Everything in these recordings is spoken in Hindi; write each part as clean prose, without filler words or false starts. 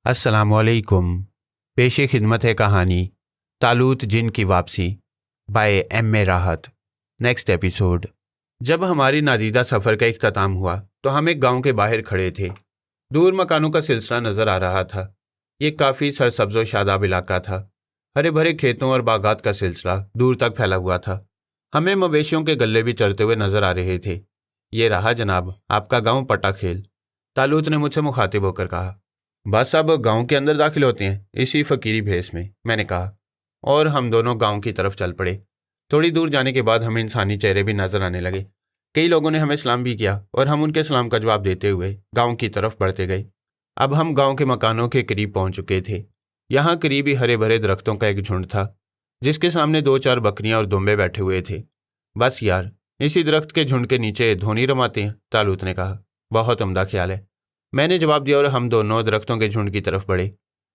अस्सलामुअलैकुम। पेशे खिदमत है कहानी तालूत जिन की वापसी बाय एम.ए. राहत। Next episode. जब हमारी नादीदा सफ़र का इख्तिताम हुआ तो हम एक गांव के बाहर खड़े थे। दूर मकानों का सिलसिला नज़र आ रहा था। ये काफ़ी सरसब्ज़ व शादाब इलाका था। हरे भरे खेतों और बागात का सिलसिला दूर तक फैला हुआ था। हमें मवेशियों के गल्ले भी चरते हुए नज़र आ रहे थे। ये रहा जनाब आपका गाँव पटाखेल, तालूत ने मुझसे मुखातिब होकर कहा। बस अब गांव के अंदर दाखिल होते हैं इसी फकीरी भेस में, मैंने कहा, और हम दोनों गांव की तरफ चल पड़े। थोड़ी दूर जाने के बाद हमें इंसानी चेहरे भी नजर आने लगे। कई लोगों ने हमें सलाम भी किया और हम उनके सलाम का जवाब देते हुए गांव की तरफ बढ़ते गए। अब हम गांव के मकानों के करीब पहुंच चुके थे। यहाँ करीब ही हरे भरे दरख्तों का एक झुंड था जिसके सामने 2-4 बकरियां और दुम्बे बैठे हुए थे। बस यार, इसी दरख्त के झुंड के नीचे धोनी रमाते हैं, तालूत ने कहा। बहुत उम्दा ख्याल है, मैंने जवाब दिया और हम दोनों दरख्तों के झुंड की तरफ बढ़े।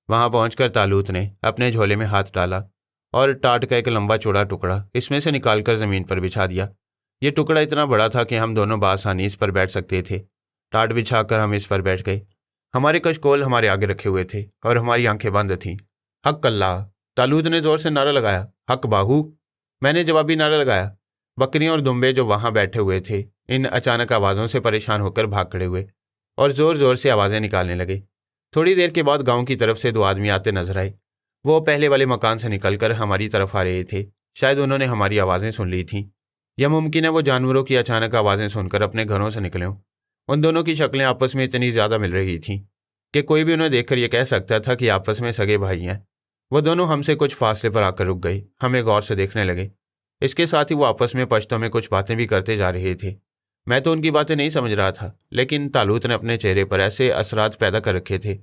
वहां पहुंचकर तालूत ने अपने झोले में हाथ डाला और टाट का एक लंबा चौड़ा टुकड़ा इसमें से निकालकर ज़मीन पर बिछा दिया। ये टुकड़ा इतना बड़ा था कि हम दोनों बासानी इस पर बैठ सकते थे। टाट बिछाकर हम इस पर बैठ गए। हमारे कशकोल हमारे आगे रखे हुए थे और हमारी आंखें बंद थीं। हक अल्लाह, तालूत ने ज़ोर से नारा लगाया। हक बाहू, मैंने जवाबी नारा लगाया। बकरियां और दुम्बे जो वहां बैठे हुए थे इन अचानक आवाज़ों से परेशान होकर भाग खड़े हुए और ज़ोर ज़ोर से आवाज़ें निकालने लगे। थोड़ी देर के बाद गांव की तरफ से 2 आदमी आते नजर आए। वो पहले वाले मकान से निकलकर हमारी तरफ आ रहे थे। शायद उन्होंने हमारी आवाज़ें सुन ली थीं, या मुमकिन है वो जानवरों की अचानक आवाज़ें सुनकर अपने घरों से निकले हों। उन दोनों की शक्लें आपस में इतनी ज़्यादा मिल रही थीं कि कोई भी उन्हें देखकर यह कह सकता था कि आपस में सगे भाई हैं। वो दोनों हमसे कुछ फासले पर आकर रुक गए, हमें गौर से देखने लगे। इसके साथ ही वो आपस में पश्तो में कुछ बातें भी करते जा रहे थे। मैं तो उनकी बातें नहीं समझ रहा था, लेकिन तालूत ने अपने चेहरे पर ऐसे असरात पैदा कर रखे थे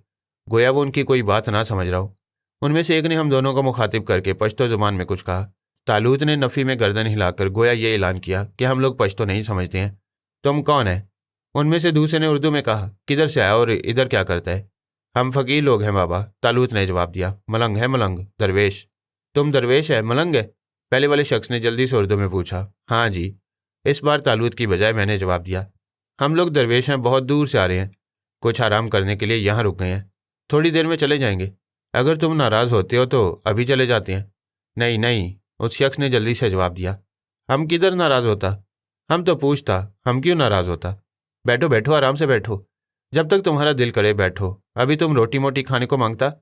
गोया वो उनकी कोई बात ना समझ रहा हो। उनमें से एक ने हम दोनों को मुखातिब करके पश्तो ज़ुबान में कुछ कहा। तालूत ने नफ़ी में गर्दन हिलाकर गोया ये ऐलान किया कि हम लोग पश्तो नहीं समझते हैं। तुम कौन है? उनमें से दूसरे ने उर्दू में कहा। किधर से आया और इधर क्या करता है? हम फ़कीर लोग हैं बाबा, तालूत ने जवाब दिया। मलंग है? मलंग? दरवेश? तुम दरवेश है? मलंग है? पहले वाले शख्स ने जल्दी से उर्दू में पूछा। हाँ जी, इस बार तालूत की बजाय मैंने जवाब दिया। हम लोग दरवेश हैं, बहुत दूर से आ रहे हैं, कुछ आराम करने के लिए यहाँ रुक गए हैं, थोड़ी देर में चले जाएंगे। अगर तुम नाराज़ होते हो तो अभी चले जाते हैं। नहीं नहीं, उस शख्स ने जल्दी से जवाब दिया। हम किधर नाराज़ होता? हम तो पूछता, हम क्यों नाराज़ होता? बैठो बैठो, आराम से बैठो, जब तक तुम्हारा दिल करे बैठो। अभी तुम रोटी मोटी खाने को मांगता?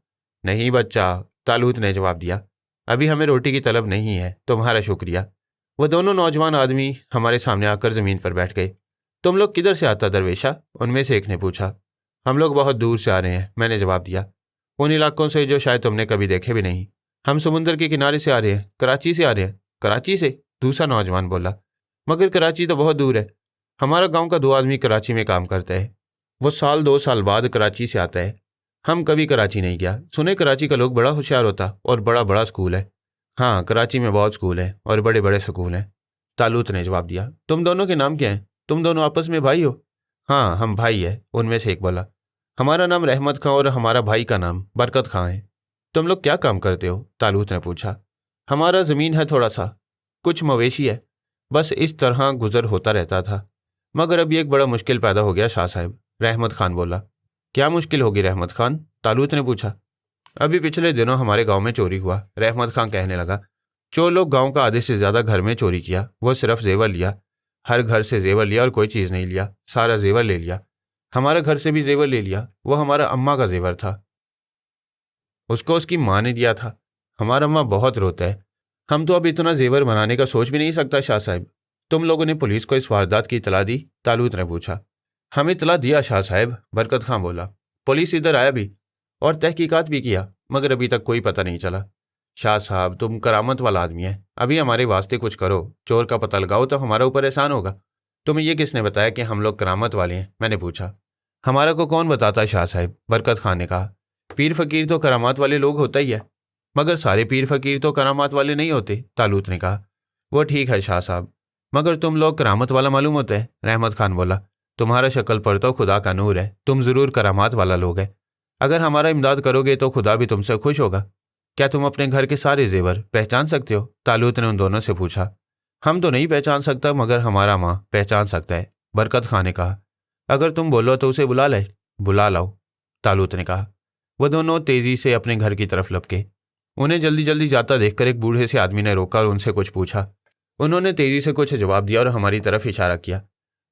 नहीं बच्चा, तालूत ने जवाब दिया, अभी हमें रोटी की तलब नहीं है, तुम्हारा शुक्रिया। वो दोनों नौजवान आदमी हमारे सामने आकर ज़मीन पर बैठ गए। तुम लोग किधर से आता दरवेशा? उनमें से एक ने पूछा। हम लोग बहुत दूर से आ रहे हैं, मैंने जवाब दिया, उन इलाकों से जो शायद तुमने कभी देखे भी नहीं। हम समुंदर के किनारे से आ रहे हैं, कराची से आ रहे हैं। कराची से? दूसरा नौजवान बोला। मगर कराची तो बहुत दूर है। हमारा गाँव का 2 आदमी कराची में काम करता है, वो 1-2 साल बाद कराची से आता है। हम कभी कराची नहीं गया, सुने कराची का लोग बड़ा होशियार होता और बड़ा बड़ा स्कूल है। हाँ, कराची में बहुत स्कूल हैं और बड़े बड़े स्कूल हैं, तालूत ने जवाब दिया। तुम दोनों के नाम क्या हैं? तुम दोनों आपस में भाई हो? हाँ, हम भाई हैं, उनमें से एक बोला। हमारा नाम रहमत खां और हमारा भाई का नाम बरकत खां है। तुम लोग क्या काम करते हो? तालूत ने पूछा। हमारा ज़मीन है थोड़ा सा, कुछ मवेशी है, बस इस तरह गुजर होता रहता था। मगर अभी एक बड़ा मुश्किल पैदा हो गया शाह साहब, रहमत खान बोला। क्या मुश्किल होगी रहमत खान? तालूत ने पूछा। अभी पिछले दिनों हमारे गांव में चोरी हुआ, रहमत खान कहने लगा। चोर लोग गांव का आधे से ज़्यादा घर में चोरी किया। वो सिर्फ जेवर लिया, हर घर से जेवर लिया और कोई चीज़ नहीं लिया, सारा जेवर ले लिया। हमारा घर से भी जेवर ले लिया, वो हमारा अम्मा का जेवर था, उसको उसकी माँ ने दिया था। हमारा अम्मा बहुत रोता है। हम तो अब इतना जेवर बनाने का सोच भी नहीं सकता शाह साहब। तुम लोगों ने पुलिस को इस वारदात की इतला दी? तालूत ने पूछा। हम इतला दिया शाह साहब, बरकत खां बोला। पुलिस इधर आया भी और तहकीकात भी किया, मगर अभी तक कोई पता नहीं चला। शाह साहब, तुम करामत वाला आदमी है, अभी हमारे वास्ते कुछ करो, चोर का पता लगाओ तो हमारा ऊपर एहसान होगा। तुम्हें ये किसने बताया कि हम लोग करामत वाले हैं? मैंने पूछा। हमारा को कौन बताता शाह साहब, बरकत खान ने कहा। पीर फकीर तो करामात वाले लोग होता ही है, मगर सारे पीर फकीर तो करामात वाले नहीं होते, तालूत ने कहा। वो ठीक है शाह साहब, मगर तुम लोग करामत वाला मालूम होता है, रहमत खान बोला। तुम्हारा शक्ल पर तो खुदा का नूर है, तुम ज़रूर करामात वाला लोग है। अगर हमारा इमदाद करोगे तो खुदा भी तुमसे खुश होगा। क्या तुम अपने घर के सारे जेवर पहचान सकते हो? तालूत ने उन दोनों से पूछा। हम तो नहीं पहचान सकता, मगर हमारा माँ पहचान सकता है, बरकत खान ने कहा। अगर तुम बोलो तो उसे बुला ले। बुला लाओ, तालूत ने कहा। वो दोनों तेजी से अपने घर की तरफ लपके। उन्हें जल्दी जल्दी जाता देखकर एक बूढ़े से आदमी ने रोका और उनसे कुछ पूछा। उन्होंने तेजी से कुछ जवाब दिया और हमारी तरफ इशारा किया।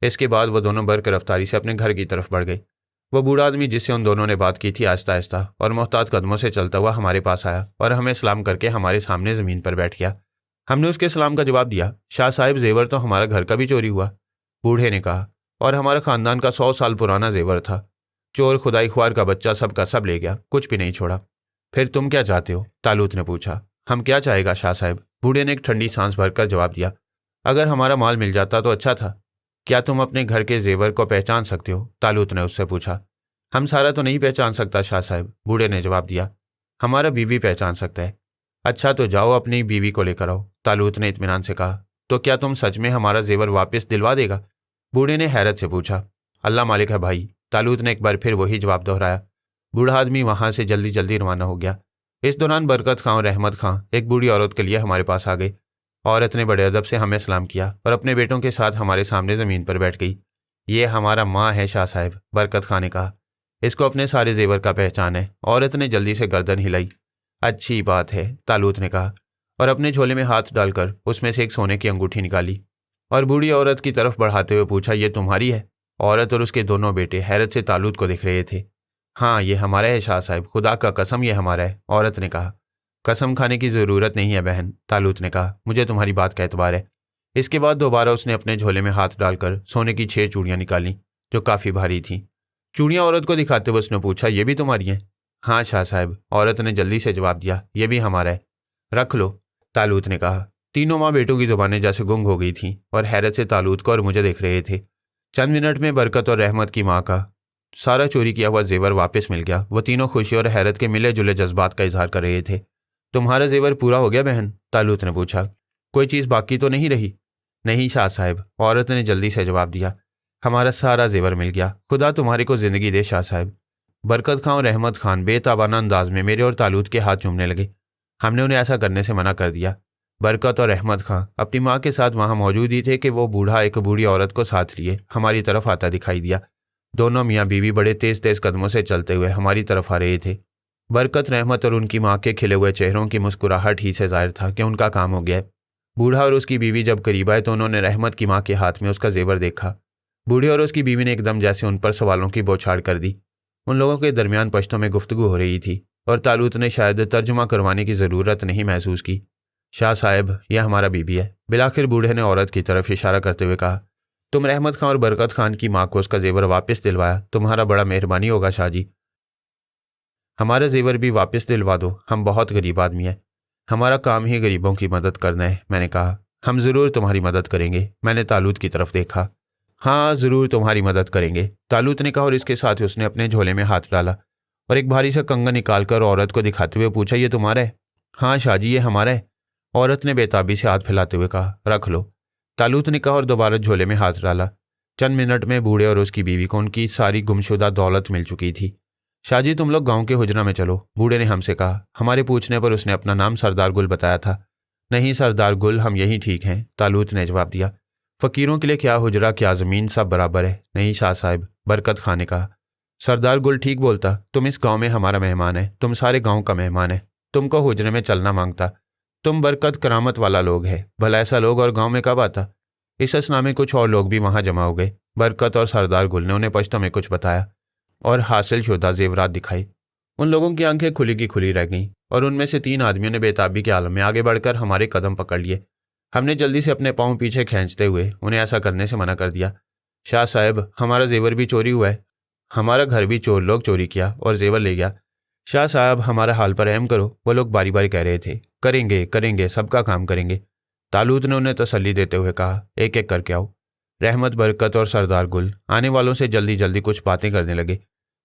इसके बाद वो दोनों बर्क रफ्तारी से अपने घर की तरफ बढ़ गए। वो बूढ़ा आदमी जिससे उन दोनों ने बात की थी आहिस्ता आहिस्ता और मोहतात कदमों से चलता हुआ हमारे पास आया और हमें सलाम करके हमारे सामने ज़मीन पर बैठ गया। हमने उसके सलाम का जवाब दिया। शाह साहिब, जेवर तो हमारा घर का भी चोरी हुआ, बूढ़े ने कहा, और हमारा खानदान का 100 साल पुराना जेवर था। चोर खुदाई ख्वार का बच्चा सब का सब ले गया, कुछ भी नहीं छोड़ा। फिर तुम क्या चाहते हो? तालूत ने पूछा। हम क्या चाहेगा शाह साहिब, बूढ़े ने एक ठंडी सांस भरकर जवाब दिया। अगर हमारा माल मिल जाता तो अच्छा था। क्या तुम अपने घर के जेवर को पहचान सकते हो? तालूत ने उससे पूछा। हम सारा तो नहीं पहचान सकता शाह साहिब, बूढ़े ने जवाब दिया। हमारा बीवी पहचान सकता है। अच्छा तो जाओ अपनी बीवी को लेकर आओ, तालूत ने इत्मीनान से कहा। तो क्या तुम सच में हमारा जेवर वापस दिलवा देगा? बूढ़े ने हैरत से पूछा। अल्लाह मालिक है भाई, तालूत ने एक बार फिर वही जवाब दोहराया। बूढ़ा आदमी वहां से जल्दी जल्दी रवाना हो गया। इस दौरान बरकत खां और रहमत खां एक बूढ़ी औरत के लिए हमारे पास आ गई। औरत ने बड़े अदब से हमें सलाम किया और अपने बेटों के साथ हमारे सामने ज़मीन पर बैठ गई। ये हमारा माँ है शाह साहिब, बरकत खां ने कहा। इसको अपने सारे जेवर का पहचान है। औरत ने जल्दी से गर्दन हिलाई। अच्छी बात है, तालूत ने कहा और अपने झोले में हाथ डालकर उसमें से एक सोने की अंगूठी निकाली और बूढ़ी औरत की तरफ बढ़ाते हुए पूछा, ये तुम्हारी है? औरत और उसके दोनों बेटे हैरत से तालूत को देख रहे थे। हाँ, ये हमारा है शाह साहिब, खुदा का कसम ये हमारा है, औरत ने कहा। कसम खाने की ज़रूरत नहीं है बहन, तालूत ने कहा, मुझे तुम्हारी बात का एतबार है। इसके बाद दोबारा उसने अपने झोले में हाथ डालकर सोने की 6 चूड़ियाँ निकाली जो काफ़ी भारी थीं। चूड़ियाँ औरत को दिखाते हुए उसने पूछा, ये भी तुम्हारी हैं? हाँ शाह साहिब, औरत ने जल्दी से जवाब दिया, ये भी हमारा है। रख लो, तालूत ने कहा। तीनों माँ बेटों की ज़ुबानें जैसे गुंग हो गई थीं और हैरत से तालूत को और मुझे देख रहे थे। चंद मिनट में बरकत और रहमत की माँ का सारा चोरी किया हुआ जेवर वापस मिल गया। वो तीनों खुशी और हैरत के मिले जुले जज्बात का इजहार कर रहे थे। तुम्हारा जेवर पूरा हो गया बहन? तालूत ने पूछा। कोई चीज़ बाकी तो नहीं रही? नहीं शाह साहिब, औरत ने जल्दी से जवाब दिया। हमारा सारा जेवर मिल गया, खुदा तुम्हारे को ज़िंदगी दे शाह साहिब। बरकत खां और रहमत खान बेताबाना अंदाज में मेरे और तालूत के हाथ चूमने लगे। हमने उन्हें ऐसा करने से मना कर दिया। बरकत और रहमत खां अपनी माँ के साथ वहाँ मौजूद ही थे कि वो बूढ़ा एक बूढ़ी औरत को साथ लिए हमारी तरफ आता दिखाई दिया। दोनों मियाँ बीवी बड़े तेज़ तेज़ कदमों से चलते हुए हमारी तरफ आ रहे थे। बरकत, रहमत और उनकी माँ के खिले हुए चेहरों की मुस्कुराहट ही से जाहिर था कि उनका काम हो गया। बूढ़ा और उसकी बीवी जब करीब आए तो उन्होंने रहमत की माँ के हाथ में उसका जेवर देखा। बूढ़े और उसकी बीवी ने एकदम जैसे उन पर सवालों की बौछार कर दी। उन लोगों के दरमियान पश्तों में गुफ्तगू हो रही थी और तालूत ने शायद तर्जुमा करवाने की ज़रूरत नहीं महसूस की। शाह साहिब, यह हमारा बीबी है। बिलाखिर बूढ़े ने औरत की तरफ इशारा करते हुए कहा। तुम रहमत खां और बरकत खान की माँ को उसका जेवर वापस दिलवाया, तुम्हारा बड़ा मेहरबानी होगा शाह जी। हमारा जेवर भी वापस दिलवा दो, हम बहुत गरीब आदमी हैं। हमारा काम ही गरीबों की मदद करना है, मैंने कहा। हम ज़रूर तुम्हारी मदद करेंगे, मैंने तालूत की तरफ देखा। हाँ ज़रूर तुम्हारी मदद करेंगे, तालूत ने कहा और इसके साथ उसने अपने झोले में हाथ डाला और एक भारी सा कंगन निकालकर औरत को दिखाते हुए पूछा, ये तुम्हारा है? हाँ शाह जी, ये हमारा है, औरत ने बेताबी से हाथ फैलाते हुए कहा। रख लो, तालूत ने कहा और दोबारा झोले में हाथ डाला। चंद मिनट में बूढ़े और उसकी बीवी को उनकी सारी गुमशुदा दौलत मिल चुकी थी। शाह जी, तुम लोग गांव के हुजरा में चलो, बूढ़े ने हमसे कहा। हमारे पूछने पर उसने अपना नाम सरदार गुल बताया था। नहीं सरदार गुल, हम यहीं ठीक हैं, तालूत ने जवाब दिया। फ़कीरों के लिए क्या हुजरा क्या ज़मीन, सब बराबर है। नहीं शाह साहिब, बरकत खां ने कहा। सरदार गुल ठीक बोलता, तुम इस गांव में हमारा मेहमान है, तुम सारे गांव का मेहमान है, तुमको हुजरे में चलना मांगता। तुम बरकत करामत वाला लोग है, भला ऐसा लोग और गांव में कब आता? इस असना में कुछ और लोग भी वहां जमा हो गए। बरकत और सरदार गुल ने उन्हें पश्तो में कुछ बताया और हासिल शुदा जेवरात दिखाई। उन लोगों की आंखें खुली की खुली रह गईं और उनमें से 3 आदमियों ने बेताबी के आलम में आगे बढ़कर हमारे कदम पकड़ लिए। हमने जल्दी से अपने पाँव पीछे खींचते हुए उन्हें ऐसा करने से मना कर दिया। शाह साहब, हमारा जेवर भी चोरी हुआ है, हमारा घर भी चोर लोग चोरी किया और जेवर ले गया। शाह साहब, हमारा हाल पर रहम करो, वो लोग बारी बारी कह रहे थे। करेंगे करेंगे, सबका काम करेंगे, तालूत ने उन्हें तसल्ली देते हुए कहा। एक एक करके आओ। रहमत, बरकत और सरदार गुल आने वालों से जल्दी जल्दी कुछ बातें करने लगे।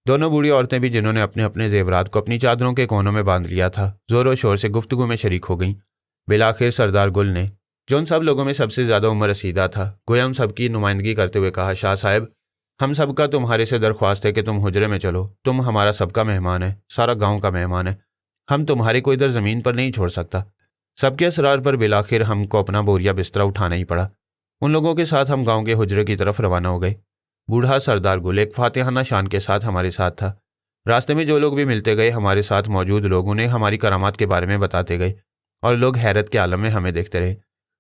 दोनों बूढ़ी औरतें भी, जिन्होंने अपने अपने जेवरात को अपनी चादरों के कोनों में बांध लिया था, जोरों शोर से गुफ्तगू में शरीक हो गईं। बिलाखिर सरदार गुल ने, जो उन सब लोगों में सबसे ज़्यादा उम्र रसीदा था, गोया उन सबकी नुमाइंदगी करते हुए कहा, शाह साहब, हम सबका तुम्हारे से दरख्वास्त है कि तुम हुजरे में चलो। तुम हमारा सबका मेहमान है, सारा गांव का मेहमान है। हम तुम्हारे को इधर ज़मीन पर नहीं छोड़ सकता। सबके असरार पर बिलाखिर हमको अपना बोरिया बिस्तरा उठाना ही पड़ा। उन लोगों के साथ हम गांव के हुजरे की तरफ रवाना हो गए। बूढ़ा सरदार गुल एक फातिहाना शान के साथ हमारे साथ था। रास्ते में जो लोग भी मिलते गए हमारे साथ मौजूद लोग उन्हें हमारी करामात के बारे में बताते गए और लोग हैरत के आलम में हमें देखते रहे।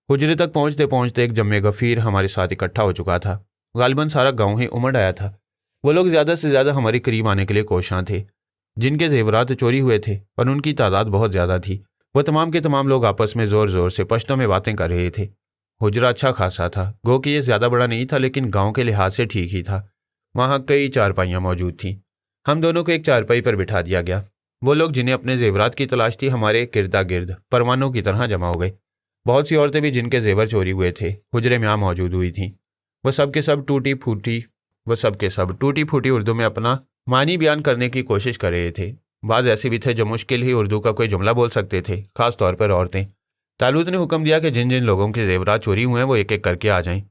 हुजरे तक पहुंचते पहुंचते एक जम्मे गफीर हमारे साथ इकट्ठा हो चुका था। गालिबन सारा गांव ही उमड़ आया था। वो लोग ज़्यादा से ज़्यादा हमारे करीब आने के लिए कोशां थे। जिनके जेवरात चोरी हुए थे और उनकी तादाद बहुत ज़्यादा थी, वह तमाम के तमाम लोग आपस में ज़ोर ज़ोर से पश्तो में बातें कर रहे थे। हुजरा अच्छा खासा था, गो कि ये ज़्यादा बड़ा नहीं था, लेकिन गांव के लिहाज से ठीक ही था। वहाँ कई चारपाइयाँ मौजूद थीं। हम दोनों को एक चारपाई पर बिठा दिया गया। वो लोग जिन्हें अपने जेवरात की तलाश थी हमारे गिरदा गिर्द परवानों की तरह जमा हो गए। बहुत सी औरतें भी जिनके जेवर चोरी हुए थे हुजरे में यहाँ मौजूद हुई थीं। वह सब के सब टूटी फूटी उर्दू में अपना मानी बयान करने की कोशिश कर रहे थे। बाज़ ऐसे भी थे जो मुश्किल ही उर्दू का कोई जुमला बोल सकते थे, खास तौर पर औरतें। तालूत ने हुक्म दिया कि जिन जिन लोगों के जेवरात चोरी हुए हैं वो एक एक करके आ जाएं।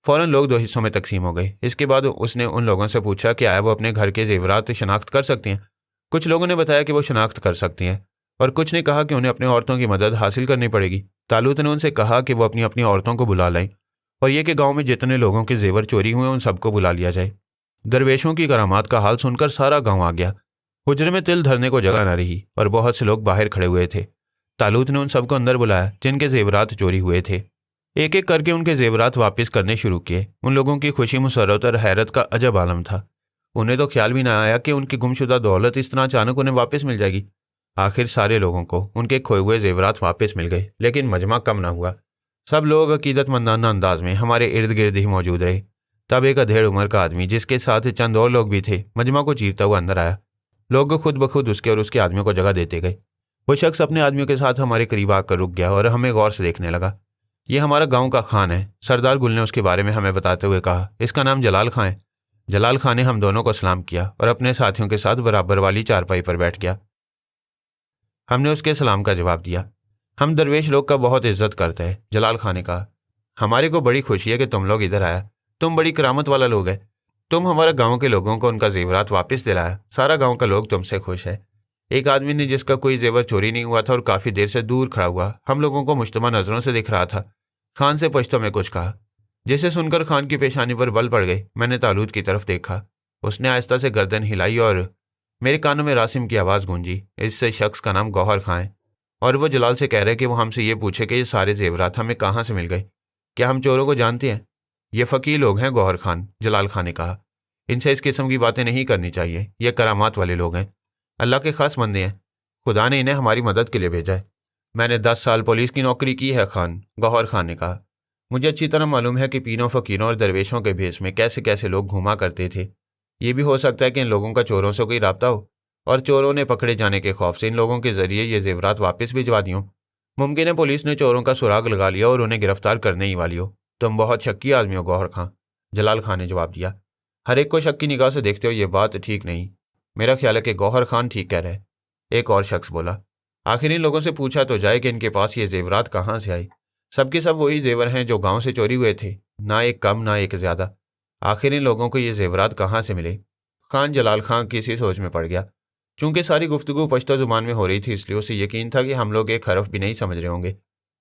फ़ौरन लोग दो हिस्सों में तकसीम हो गए। इसके बाद उसने उन लोगों से पूछा कि आया वो अपने घर के जेवरात शनाख्त कर सकती हैं। कुछ लोगों ने बताया कि वो शनाख्त कर सकती हैं और कुछ ने कहा कि उन्हें अपनी औरतों की मदद हासिल करनी पड़ेगी। तालूत ने उनसे कहा कि वो अपनी अपनी औरतों को बुला लाएं और ये कि गाँव में जितने लोगों के जेवर चोरी हुए उन सबको बुला लिया जाए। दरवेशों की करामात का हाल सुनकर सारा गाँव आ गया। हुजरे में तिल धरने को जगह न रही और बहुत से लोग बाहर खड़े हुए थे। तालूत ने उन सबको अंदर बुलाया जिनके जेवरात चोरी हुए थे। एक एक करके उनके जेवरात वापस करने शुरू किए। उन लोगों की खुशी, मुसर्रत और हैरत का अजब आलम था। उन्हें तो ख्याल भी ना आया कि उनकी गुमशुदा दौलत इस तरह अचानक उन्हें वापस मिल जाएगी। आखिर सारे लोगों को उनके खोए हुए जेवरात वापस मिल गए, लेकिन मजमा कम ना हुआ। सब लोग अकीदतमंदाना अंदाज में हमारे इर्द गिर्द ही मौजूद रहे। तब एक अधेड़ उम्र का आदमी, जिसके साथ चंद और लोग भी थे, मजमा को चीरता हुआ अंदर आया। लोग खुद ब खुद उसके और उसके आदमियों को जगह देते गए। वो शख्स अपने आदमियों के साथ हमारे करीब आकर रुक गया और हमें गौर से देखने लगा। ये हमारा गांव का खान है। सरदार गुल ने उसके बारे में हमें बताते हुए कहा, इसका नाम जलाल खां है। जलाल खां ने हम दोनों को सलाम किया और अपने साथियों के साथ बराबर वाली चारपाई पर बैठ गया। हमने उसके सलाम का जवाब दिया। हम दरवेश लोग का बहुत इज्जत करते हैं। जलाल खां ने कहा, हमारे को बड़ी खुशी है कि तुम लोग इधर आया। तुम बड़ी करामत वाला लोग है। तुम हमारे गांव के लोगों को उनका जेवरात वापस दिलाया। सारा गांव का लोग तुमसे खुश है। एक आदमी ने, जिसका कोई जेवर चोरी नहीं हुआ था और काफ़ी देर से दूर खड़ा हुआ, हम लोगों को मुश्तबा नज़रों से दिख रहा था, खान से पश्तो में कुछ कहा, जिसे सुनकर खान की पेशानी पर बल पड़ गई। मैंने तालूत की तरफ देखा। उसने आहिस्ता से गर्दन हिलाई और मेरे कानों में रासिम की आवाज़ गूंजी, इससे शख्स का नाम गौहर खां है और वो जलाल से कह रहे कि वो हमसे ये पूछे कि ये सारे जेवरात हमें कहाँ से मिल गए। क्या हम चोरों को जानते हैं? ये फ़कीर लोग हैं गौहर खान, जलाल खां ने कहा। इनसे इस किस्म की बातें नहीं करनी चाहिए। ये करामात वाले लोग हैं, अल्लाह के खास बंदे हैं। खुदा ने इन्हें हमारी मदद के लिए भेजा है। मैंने 10 साल पुलिस की नौकरी की है खान, गौहर खान ने कहा। मुझे अच्छी तरह मालूम है कि पीरों, फ़कीरों और दरवेशों के भेष में कैसे कैसे लोग घूमा करते थे। ये भी हो सकता है कि इन लोगों का चोरों से कोई राब्ता हो और चोरों ने पकड़े जाने के खौफ से इन लोगों के जरिए ये जेवरात वापस भिजवा दी हों। मुमकिन है पुलिस ने चोरों का सुराग लगा लिया और उन्हें गिरफ्तार करने ही वाली हो। तुम बहुत शक्की आदमी हो गौहर खां, जलाल खां ने जवाब दिया। हर एक को शक की निगाह से देखते हो, ये बात ठीक नहीं। मेरा ख्याल है कि गौहर खान ठीक कह रहे। एक और शख्स बोला, आखिर इन लोगों से पूछा तो जाए कि इनके पास ये जेवरात कहाँ से आई। सबके सब वही जेवर हैं जो गांव से चोरी हुए थे, ना एक कम ना एक ज्यादा। आखिर इन लोगों को ये जेवरात कहाँ से मिले? खान जलाल खां किसी सोच में पड़ गया। चूंकि सारी गुफ्तगू पश्तो जुबान में हो रही थी, इसलिए उसे यकीन था कि हम लोग एक हरफ भी नहीं समझ रहे होंगे।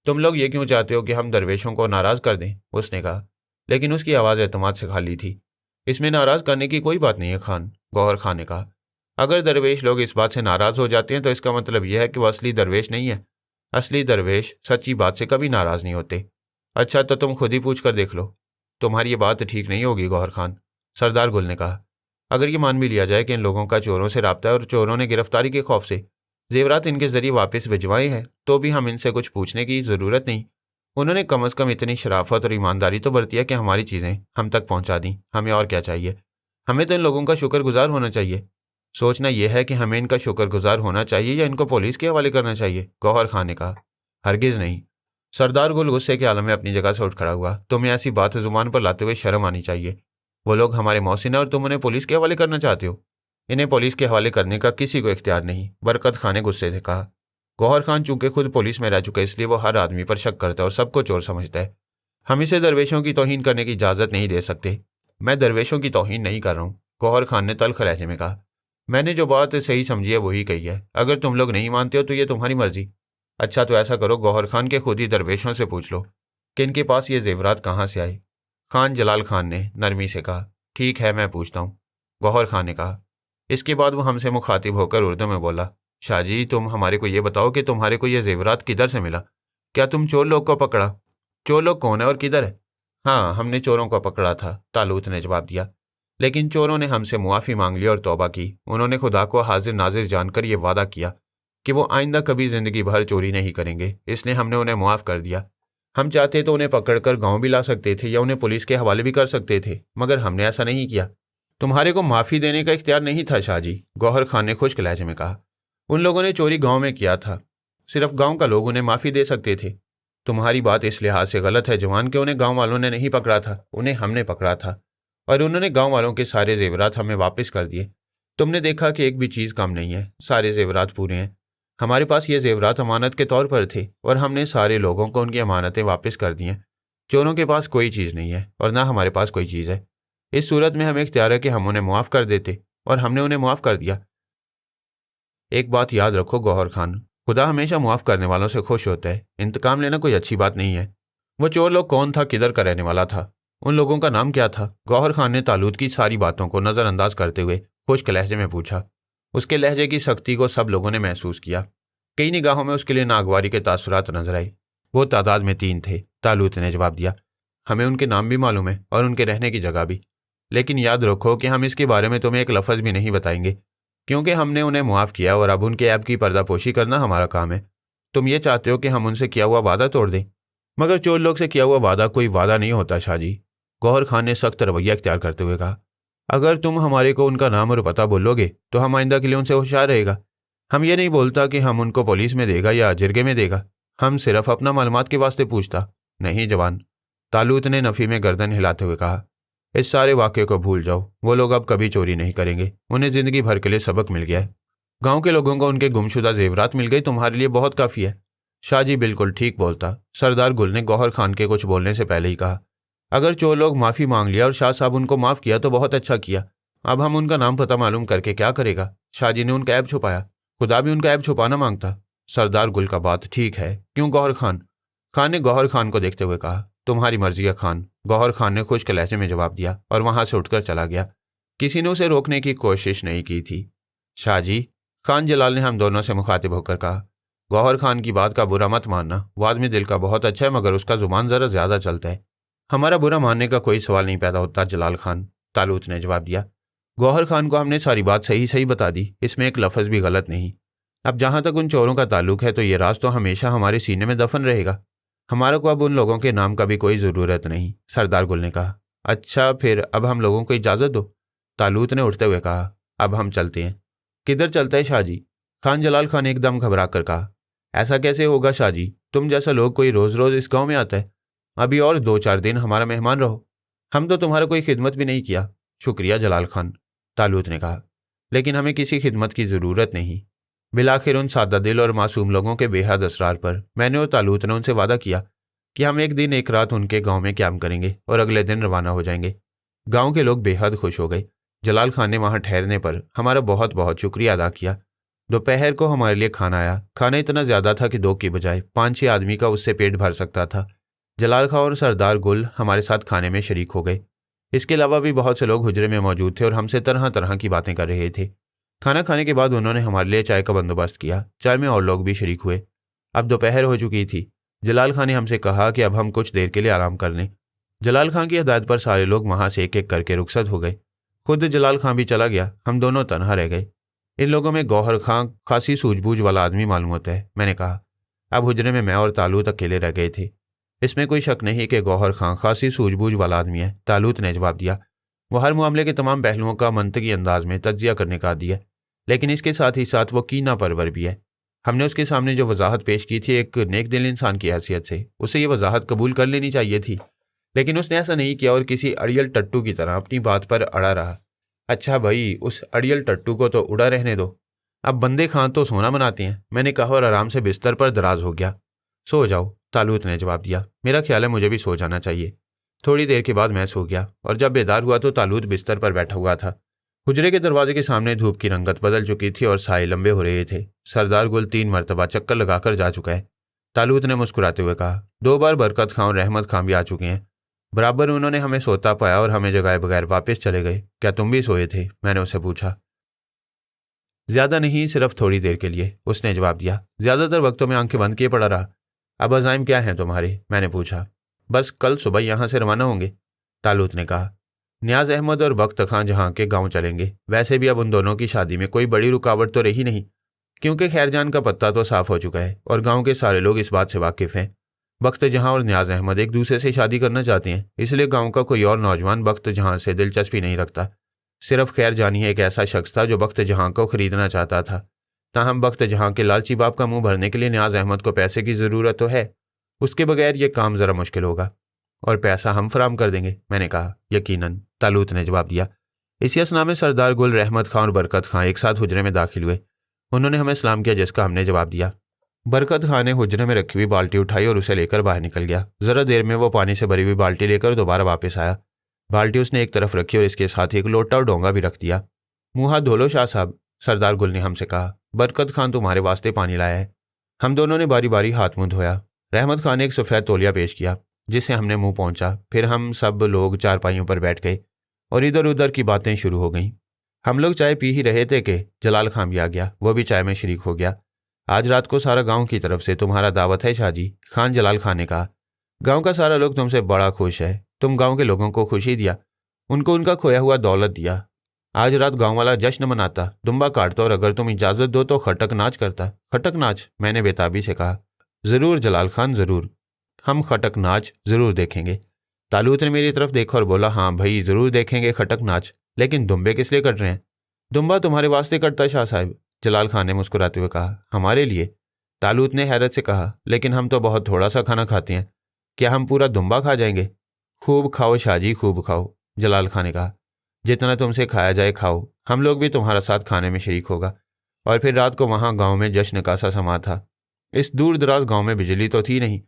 तुम लोग ये क्यों चाहते हो कि हम दरवेशों को नाराज़ कर दें? उसने कहा, लेकिन उसकी आवाज़ एतमाद से खाली थी। इसमें नाराज़ करने की कोई बात नहीं है खान, गौहर खान ने कहा। अगर दरवेश लोग इस बात से नाराज़ हो जाते हैं तो इसका मतलब यह है कि वह असली दरवेश नहीं है। असली दरवेश सच्ची बात से कभी नाराज़ नहीं होते। अच्छा, तो तुम खुद ही पूछ कर देख लो। तुम्हारी ये बात ठीक नहीं होगी गौहर खान, सरदार गुल ने कहा। अगर ये मान भी लिया जाए कि इन लोगों का चोरों से राब्ता है और चोरों ने गिरफ्तारी के खौफ से जेवरात इनके जरिए वापस भिजवाए हैं, तो भी हम इनसे कुछ पूछने की ज़रूरत नहीं। उन्होंने कम अज़ कम इतनी शराफत और ईमानदारी तो बरती है कि हमारी चीज़ें हम तक पहुंचा दी। हमें और क्या चाहिए? हमें तो इन लोगों का शुक्रगुजार होना चाहिए। सोचना यह है कि हमें इनका शुक्रगुजार होना चाहिए या इनको पुलिस के हवाले करना चाहिए, गौहर खान ने कहा। हरगिज़ नहीं। सरदार गुल गुस्से के आलम में अपनी जगह से उठ खड़ा हुआ। तुम्हें ऐसी बात जुबान पर लाते हुए शर्म आनी चाहिए। वो लोग हमारे मौसिन है और तुम उन्हें पुलिस के हवाले करना चाहते हो। इन्हें पुलिस के हवाले करने का किसी को इख्तियार नहीं, बरकत खान ने गुस्से से कहा। गौहर खान चूंकि खुद पुलिस में रह चुका है, इसलिए वो हर आदमी पर शक करता है और सबको चोर समझता है। हम इसे दरवेशों की तौहीन करने की इजाज़त नहीं दे सकते। मैं दरवेशों की तौहीन नहीं कर रहा हूँ, गौहर खान ने तल्ख लहजे में कहा। मैंने जो बात सही समझी है वही कही है। अगर तुम लोग नहीं मानते हो तो ये तुम्हारी मर्जी। अच्छा, तो ऐसा करो, गौहर खान के खुद ही दरवेशों से पूछ लो कि इनके पास ये जेवरात कहाँ से आए। खान जलाल खान ने नरमी से कहा। ठीक है, मैं पूछता हूँ, गौहर खान ने कहा। इसके बाद वो हमसे मुखातिब होकर उर्दू में बोला, शाहजी तुम हमारे को ये बताओ कि तुम्हारे को ये जेवरात किधर से मिला? क्या तुम चोर लोग को पकड़ा? चोर लोग कौन है और किधर है? हाँ, हमने चोरों को पकड़ा था, तालूत ने जवाब दिया। लेकिन चोरों ने हमसे मुआफ़ी मांग ली और तौबा की। उन्होंने खुदा को हाजिर नाजिर जानकर ये वादा किया कि वो आइंदा कभी ज़िंदगी भर चोरी नहीं करेंगे, इसलिए हमने उन्हें मुआफ़ कर दिया। हम चाहते तो उन्हें पकड़कर गांव भी ला सकते थे या उन्हें पुलिस के हवाले भी कर सकते थे, मगर हमने ऐसा नहीं किया। तुम्हारे को माफ़ी देने का इख्तियार नहीं था शाहजी, गौहर खान ने खुश्क लहजे में कहा। उन लोगों ने चोरी गांव में किया था, सिर्फ गांव का लोग उन्हें माफ़ी दे सकते थे। तुम्हारी बात इस लिहाज से गलत है जवान कि उन्हें गांव वालों ने नहीं पकड़ा था, उन्हें हमने पकड़ा था और उन्होंने गांव वालों के सारे जेवरात हमें वापस कर दिए। तुमने देखा कि एक भी चीज़ कम नहीं है, सारे जेवरात पूरे हैं। हमारे पास ये जेवरात अमानत के तौर पर थे और हमने सारे लोगों को उनकी अमानतें वापस कर दी हैं। चोरों के पास कोई चीज़ नहीं है और ना हमारे पास कोई चीज़ है। इस सूरत में हमें इख्तियार है कि हम उन्हें मुआफ़ कर देते और हमने उन्हें मुआफ़ कर दिया। एक बात याद रखो गौहर खान, खुदा हमेशा मुआफ़ करने वालों से खुश होता है। इंतकाम लेना कोई अच्छी बात नहीं है। वो चोर लोग कौन था, किधर का रहने वाला था, उन लोगों का नाम क्या था? गौहर खान ने तालूत की सारी बातों को नज़रअंदाज करते हुए खुश्क लहजे में पूछा। उसके लहजे की सख्ती को सब लोगों ने महसूस किया। कई निगाहों में उसके लिए नागवारी के तासुरात नजर आए। वो तादाद में 3 थे, तालूत ने जवाब दिया। हमें उनके नाम भी मालूम है और उनके रहने की जगह भी, लेकिन याद रखो कि हम इसके बारे में तुम्हें एक लफ्ज़ भी नहीं बताएंगे, क्योंकि हमने उन्हें मुआफ़ किया और अब उनके ऐब की पर्दापोशी करना हमारा काम है। तुम ये चाहते हो कि हम उनसे किया हुआ वादा तोड़ दें, मगर चोर लोग से किया हुआ वादा कोई वादा नहीं होता शाहजी, गौहर खान ने सख्त रवैया इख्तियार करते हुए कहा। अगर तुम हमारे को उनका नाम और पता बोलोगे तो हम आइंदा के लिए उनसे होशियार रहेगा। हम ये नहीं बोलता कि हम उनको पुलिस में देगा या जिरगे में देगा, हम सिर्फ अपना मालूमात के वास्ते पूछता। नहीं जवान, तालूत ने नफ़ी में गर्दन हिलाते हुए कहा, इस सारे वाक़े को भूल जाओ। वो लोग अब कभी चोरी नहीं करेंगे, उन्हें ज़िंदगी भर के लिए सबक मिल गया है। गांव के लोगों को उनके गुमशुदा जेवरात मिल गई, तुम्हारे लिए बहुत काफ़ी है। शाहजी बिल्कुल ठीक बोलता, सरदार गुल ने गौहर खान के कुछ बोलने से पहले ही कहा। अगर चोर लोग माफ़ी मांग लिया और शाह साहब उनको माफ़ किया तो बहुत अच्छा किया। अब हम उनका नाम पता मालूम करके क्या करेगा? शाहजी ने उनका ऐब छुपाया, खुदा भी उनका ऐब छुपाना मांगता। सरदार गुल का बात ठीक है, क्यों गौहर खान? खान ने गौहर खान को देखते हुए कहा। तुम्हारी मर्जी है खान, गौहर खान ने खुश्क लहजे में जवाब दिया और वहां से उठकर चला गया। किसी ने उसे रोकने की कोशिश नहीं की थी। शाहजी, खान जलाल ने हम दोनों से मुखातिब होकर कहा, गौहर खान की बात का बुरा मत मानना, वो आदमी दिल का बहुत अच्छा है, मगर उसका जुबान ज़रा ज़्यादा चलता है। हमारा बुरा मानने का कोई सवाल नहीं पैदा होता जलाल खान, तालूत ने जवाब दिया। गौहर खान को हमने सारी बात सही सही बता दी, इसमें एक लफ्ज़ भी गलत नहीं। अब जहाँ तक उन चोरों का ताल्लुक है तो ये राज तो हमेशा हमारे सीने में दफन रहेगा। हमारे को अब उन लोगों के नाम का भी कोई ज़रूरत नहीं, सरदार गुल ने कहा। अच्छा, फिर अब हम लोगों को इजाज़त दो, तालूत ने उठते हुए कहा। अब हम चलते हैं। किधर चलते हैं शाहजी? खान जलाल खान एकदम घबरा कर कहा। ऐसा कैसे होगा शाहजी, तुम जैसा लोग कोई रोज़ रोज़ इस गाँव में आता है। अभी और 2-4 दिन हमारा मेहमान रहो। हम तो तुम्हारा कोई खिदमत भी नहीं किया। शुक्रिया जलाल खान, तालूत ने कहा, लेकिन हमें किसी खिदमत की ज़रूरत नहीं। बिलाखिर उन सादा दिल और मासूम लोगों के बेहद असरार पर मैंने और तालूत ने उनसे वादा किया कि हम एक दिन एक रात उनके गांव में क्याम करेंगे और अगले दिन रवाना हो जाएंगे। गांव के लोग बेहद खुश हो गए। जलाल खान ने वहां ठहरने पर हमारा बहुत बहुत शुक्रिया अदा किया। दोपहर को हमारे लिए खाना आया। खाना इतना ज़्यादा था कि 2 की बजाय 5-6 आदमी का उससे पेट भर सकता था। जलाल खान और सरदार गुल हमारे साथ खाने में शरीक हो गए। इसके अलावा भी बहुत से लोग हुजरे में मौजूद थे और हमसे तरह तरह की बातें कर रहे थे। खाना खाने के बाद उन्होंने हमारे लिए चाय का बंदोबस्त किया। चाय में और लोग भी शरीक हुए। अब दोपहर हो चुकी थी। जलाल खान ने हमसे कहा कि अब हम कुछ देर के लिए आराम कर लें। जलाल खान की हिदायत पर सारे लोग वहाँ से एक एक करके रुखसत हो गए। खुद जलाल खान भी चला गया। हम दोनों तनहा रह गए। इन लोगों में गौहर खान खासी सूझबूझ वाला आदमी मालूम होता है, मैंने कहा। अब हुजरे में मैं और तालूत अकेले रह गए थे। इसमें कोई शक नहीं कि गौहर खान खासी सूझबूझ वाला आदमी है, तालूत ने जवाब दिया। वो हर मामले के तमाम पहलुओं का मंतकी अंदाज में तज्जिया करने का आदी है, लेकिन इसके साथ ही साथ वो कीना परवर भी है। हमने उसके सामने जो वजाहत पेश की थी एक नेक दिल इंसान की हैसियत से, उसे ये वजाहत कबूल कर लेनी चाहिए थी, लेकिन उसने ऐसा नहीं किया और किसी अड़ियल टट्टू की तरह अपनी बात पर अड़ा रहा। अच्छा भाई, उस अड़ियल टट्टू को तो उड़ा रहने दो। अब बंदे खां तो सोना बनाते हैं, मैंने कहा और आराम से बिस्तर पर दराज हो गया। सो जाओ, तालूत ने जवाब दिया। मेरा ख्याल है मुझे भी सो जाना चाहिए। थोड़ी देर के बाद मैं सो गया और जब बेदार हुआ तो तालूत बिस्तर पर बैठा हुआ था। हुजरे के दरवाजे के सामने धूप की रंगत बदल चुकी थी और साए लंबे हो रहे थे। सरदार गुल 3 मरतबा चक्कर लगाकर जा चुका है, तालूत ने मुस्कुराते हुए कहा। 2 बार बरकत खां और रहमत खां भी आ चुके हैं। बराबर उन्होंने हमें सोता पाया और हमें जगाए बगैर वापस चले गए। क्या तुम भी सोए थे? मैंने उससे पूछा। ज़्यादा नहीं, सिर्फ थोड़ी देर के लिए, उसने जवाब दिया। ज़्यादातर वक्तों में आंखें बंद किए पड़ा रहा। अब अज़ाइम क्या हैं तुम्हारे? मैंने पूछा। बस कल सुबह यहाँ से रवाना होंगे, तालूत ने कहा। नियाज अहमद और बख्त खां जहाँ के गांव चलेंगे। वैसे भी अब उन दोनों की शादी में कोई बड़ी रुकावट तो रही नहीं, क्योंकि खैरजान का पत्ता तो साफ हो चुका है और गांव के सारे लोग इस बात से वाकिफ हैं। बख्त जहां और नियाज अहमद एक दूसरे से शादी करना चाहते हैं, इसलिए गांव का कोई और नौजवान बख्त जहां से दिलचस्पी नहीं रखता। सिर्फ खैरजान ही एक ऐसा शख्स था जो बख्त जहां को खरीदना चाहता था। ताहम बख्त जहां के लालची बाप का मुंह भरने के लिए नियाज अहमद को पैसे की ज़रूरत तो है, उसके बगैर ये काम ज़रा मुश्किल होगा। और पैसा हम फराम कर देंगे, मैंने कहा। यकीनन, तालूत ने जवाब दिया। इसी असना में सरदार गुल, रहमत खां और बरकत खां एक साथ हुजरे में दाखिल हुए। उन्होंने हमें सलाम किया, जिसका हमने जवाब दिया। बरकत खां ने हुजरे में रखी हुई बाल्टी उठाई और उसे लेकर बाहर निकल गया। ज़रा देर में वो पानी से भरी हुई बाल्टी लेकर दोबारा वापस आया। बाल्टी उसने एक तरफ रखी और इसके साथ ही एक लोटा और डोंगा भी रख दिया। मुँह हाथ धो लो शाह साहब, सरदार गुल ने हमसे कहा। बरकत खां तुम्हारे वास्ते पानी लाया है। हम दोनों ने बारी बारी हाथ मुँह धोया। रहमत खां ने एक सफ़ेद तौलिया पेश किया, जिसे हमने मुंह पहुंचा। फिर हम सब लोग चारपाइयों पर बैठ गए और इधर उधर की बातें शुरू हो गईं। हम लोग चाय पी ही रहे थे कि जलाल खां भी आ गया। वो भी चाय में शरीक हो गया। आज रात को सारा गांव की तरफ से तुम्हारा दावत है शाहजी, खान जलाल खां ने कहा। गांव का सारा लोग तुमसे बड़ा खुश है। तुम गांव के लोगों को खुशी दिया, उनको उनका खोया हुआ दौलत दिया। आज रात गांव वाला जश्न मनाता, दुम्बा काटता और अगर तुम इजाज़त दो तो खटक नाच करता। खटक नाच? मैंने बेताबी से कहा। ज़रूर जलाल खान, ज़रूर, हम खटक नाच ज़रूर देखेंगे। तालूत ने मेरी तरफ देखा और बोला, हाँ भाई, ज़रूर देखेंगे खटक नाच, लेकिन दुम्बे किस लिए कट रहे हैं? दुम्बा तुम्हारे वास्ते कटता है शाह साहब, जलाल खान ने मुस्कुराते हुए कहा। हमारे लिए? तालूत ने हैरत से कहा। लेकिन हम तो बहुत थोड़ा सा खाना खाते हैं, क्या हम पूरा दुम्बा खा जाएंगे? खूब खाओ शाहजी, खूब खाओ, जलाल खान ने कहा। जितना तुमसे खाया जाए खाओ, हम लोग भी तुम्हारा साथ खाने में शरीक होगा। और फिर रात को वहाँ गाँव में जश्न का सा समा था। इस दूर दराज गाँव में बिजली तो थी नहीं,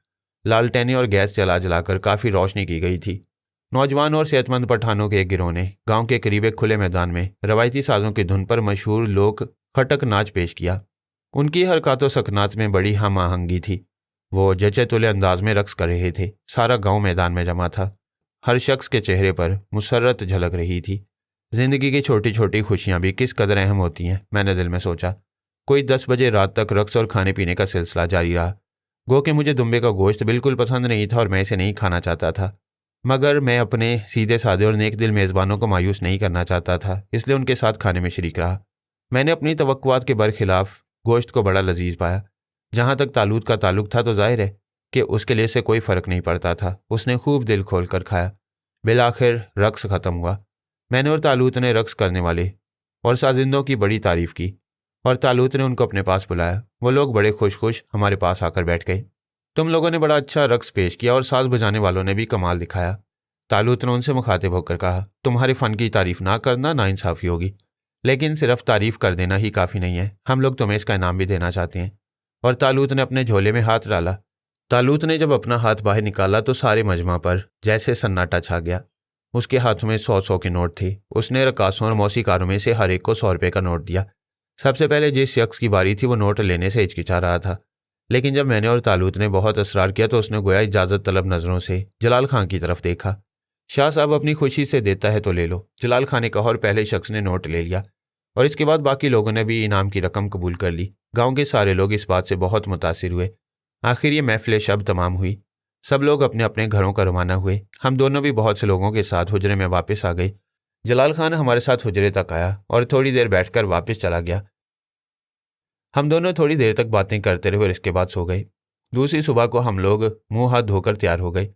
लालटेनें और गैस जला जलाकर काफ़ी रोशनी की गई थी। नौजवान और सेहतमंद पठानों के एक गिरोह ने गांव के करीब एक खुले मैदान में रवायती साजों की धुन पर मशहूर लोक खटक नाच पेश किया। उनकी हरकतों सकनात में बड़ी हम आहंगी थी। वो जचे तुले अंदाज में रक्स कर रहे थे। सारा गांव मैदान में जमा था। हर शख्स के चेहरे पर मुसर्रत झलक रही थी। जिंदगी की छोटी छोटी खुशियां भी किस कदर अहम होती हैं, मैंने दिल में सोचा। कोई 10 बजे रात तक रक्स और खाने पीने का सिलसिला जारी रहा। गो कि मुझे दुम्बे का गोश्त बिल्कुल पसंद नहीं था और मैं इसे नहीं खाना चाहता था, मगर मैं अपने सीधे साधे और नेक दिल मेज़बानों को मायूस नहीं करना चाहता था, इसलिए उनके साथ खाने में शरीक रहा। मैंने अपनी तवक्कुआत के बरखिलाफ गोश्त को बड़ा लजीज पाया। जहाँ तक तालूत का ताल्लुक था तो जाहिर है कि उसके लिए से कोई फ़र्क नहीं पड़ता था। उसने खूब दिल खोल कर खाया। बिलाखिर रक्स ख़त्म हुआ। मैंने और तालूत ने रक्स करने वाले और साजिंदों की बड़ी तारीफ़ की और तालूत ने उनको अपने पास बुलाया। वो लोग बड़े खुश खुश हमारे पास आकर बैठ गए। तुम लोगों ने बड़ा अच्छा रक्स पेश किया और साज बजाने वालों ने भी कमाल दिखाया, तालूत ने उनसे मुखातिब होकर कहा। तुम्हारे फ़न की तारीफ़ ना करना नाइंसाफ़ी होगी, लेकिन सिर्फ तारीफ़ कर देना ही काफ़ी नहीं है, हम लोग तुम्हें इसका इनाम भी देना चाहते हैं। और तालूत ने अपने झोले में हाथ डाला। तालूत ने जब अपना हाथ बाहर निकाला तो सारे मजमा पर जैसे सन्नाटा छा गया। उसके हाथों में 100-100 के नोट थे। उसने रकासों और मौसीकारों में से हर एक को 100 रुपये का नोट दिया। सबसे पहले जिस शख्स की बारी थी वो नोट लेने से हिचकिचा रहा था, लेकिन जब मैंने और तालूत ने बहुत असरार किया तो उसने गोया इजाज़त तलब नज़रों से जलाल खां की तरफ देखा। शाह साहब अपनी खुशी से देता है तो ले लो, जलाल खां ने कहा और पहले शख्स ने नोट ले लिया और इसके बाद बाकी लोगों ने भी इनाम की रकम कबूल कर ली। गाँव के सारे लोग इस बात से बहुत मुतासिर हुए। आखिर ये महफिल शब तमाम हुई। सब लोग अपने अपने घरों का रवाना हुए। हम दोनों भी बहुत से लोगों के साथ हुजरे में वापस आ गए। जलाल खान हमारे साथ हुजरे तक आया और थोड़ी देर बैठकर वापस चला गया। हम दोनों थोड़ी देर तक बातें करते रहे और इसके बाद सो गए। दूसरी सुबह को हम लोग मुंह हाथ धोकर तैयार हो गए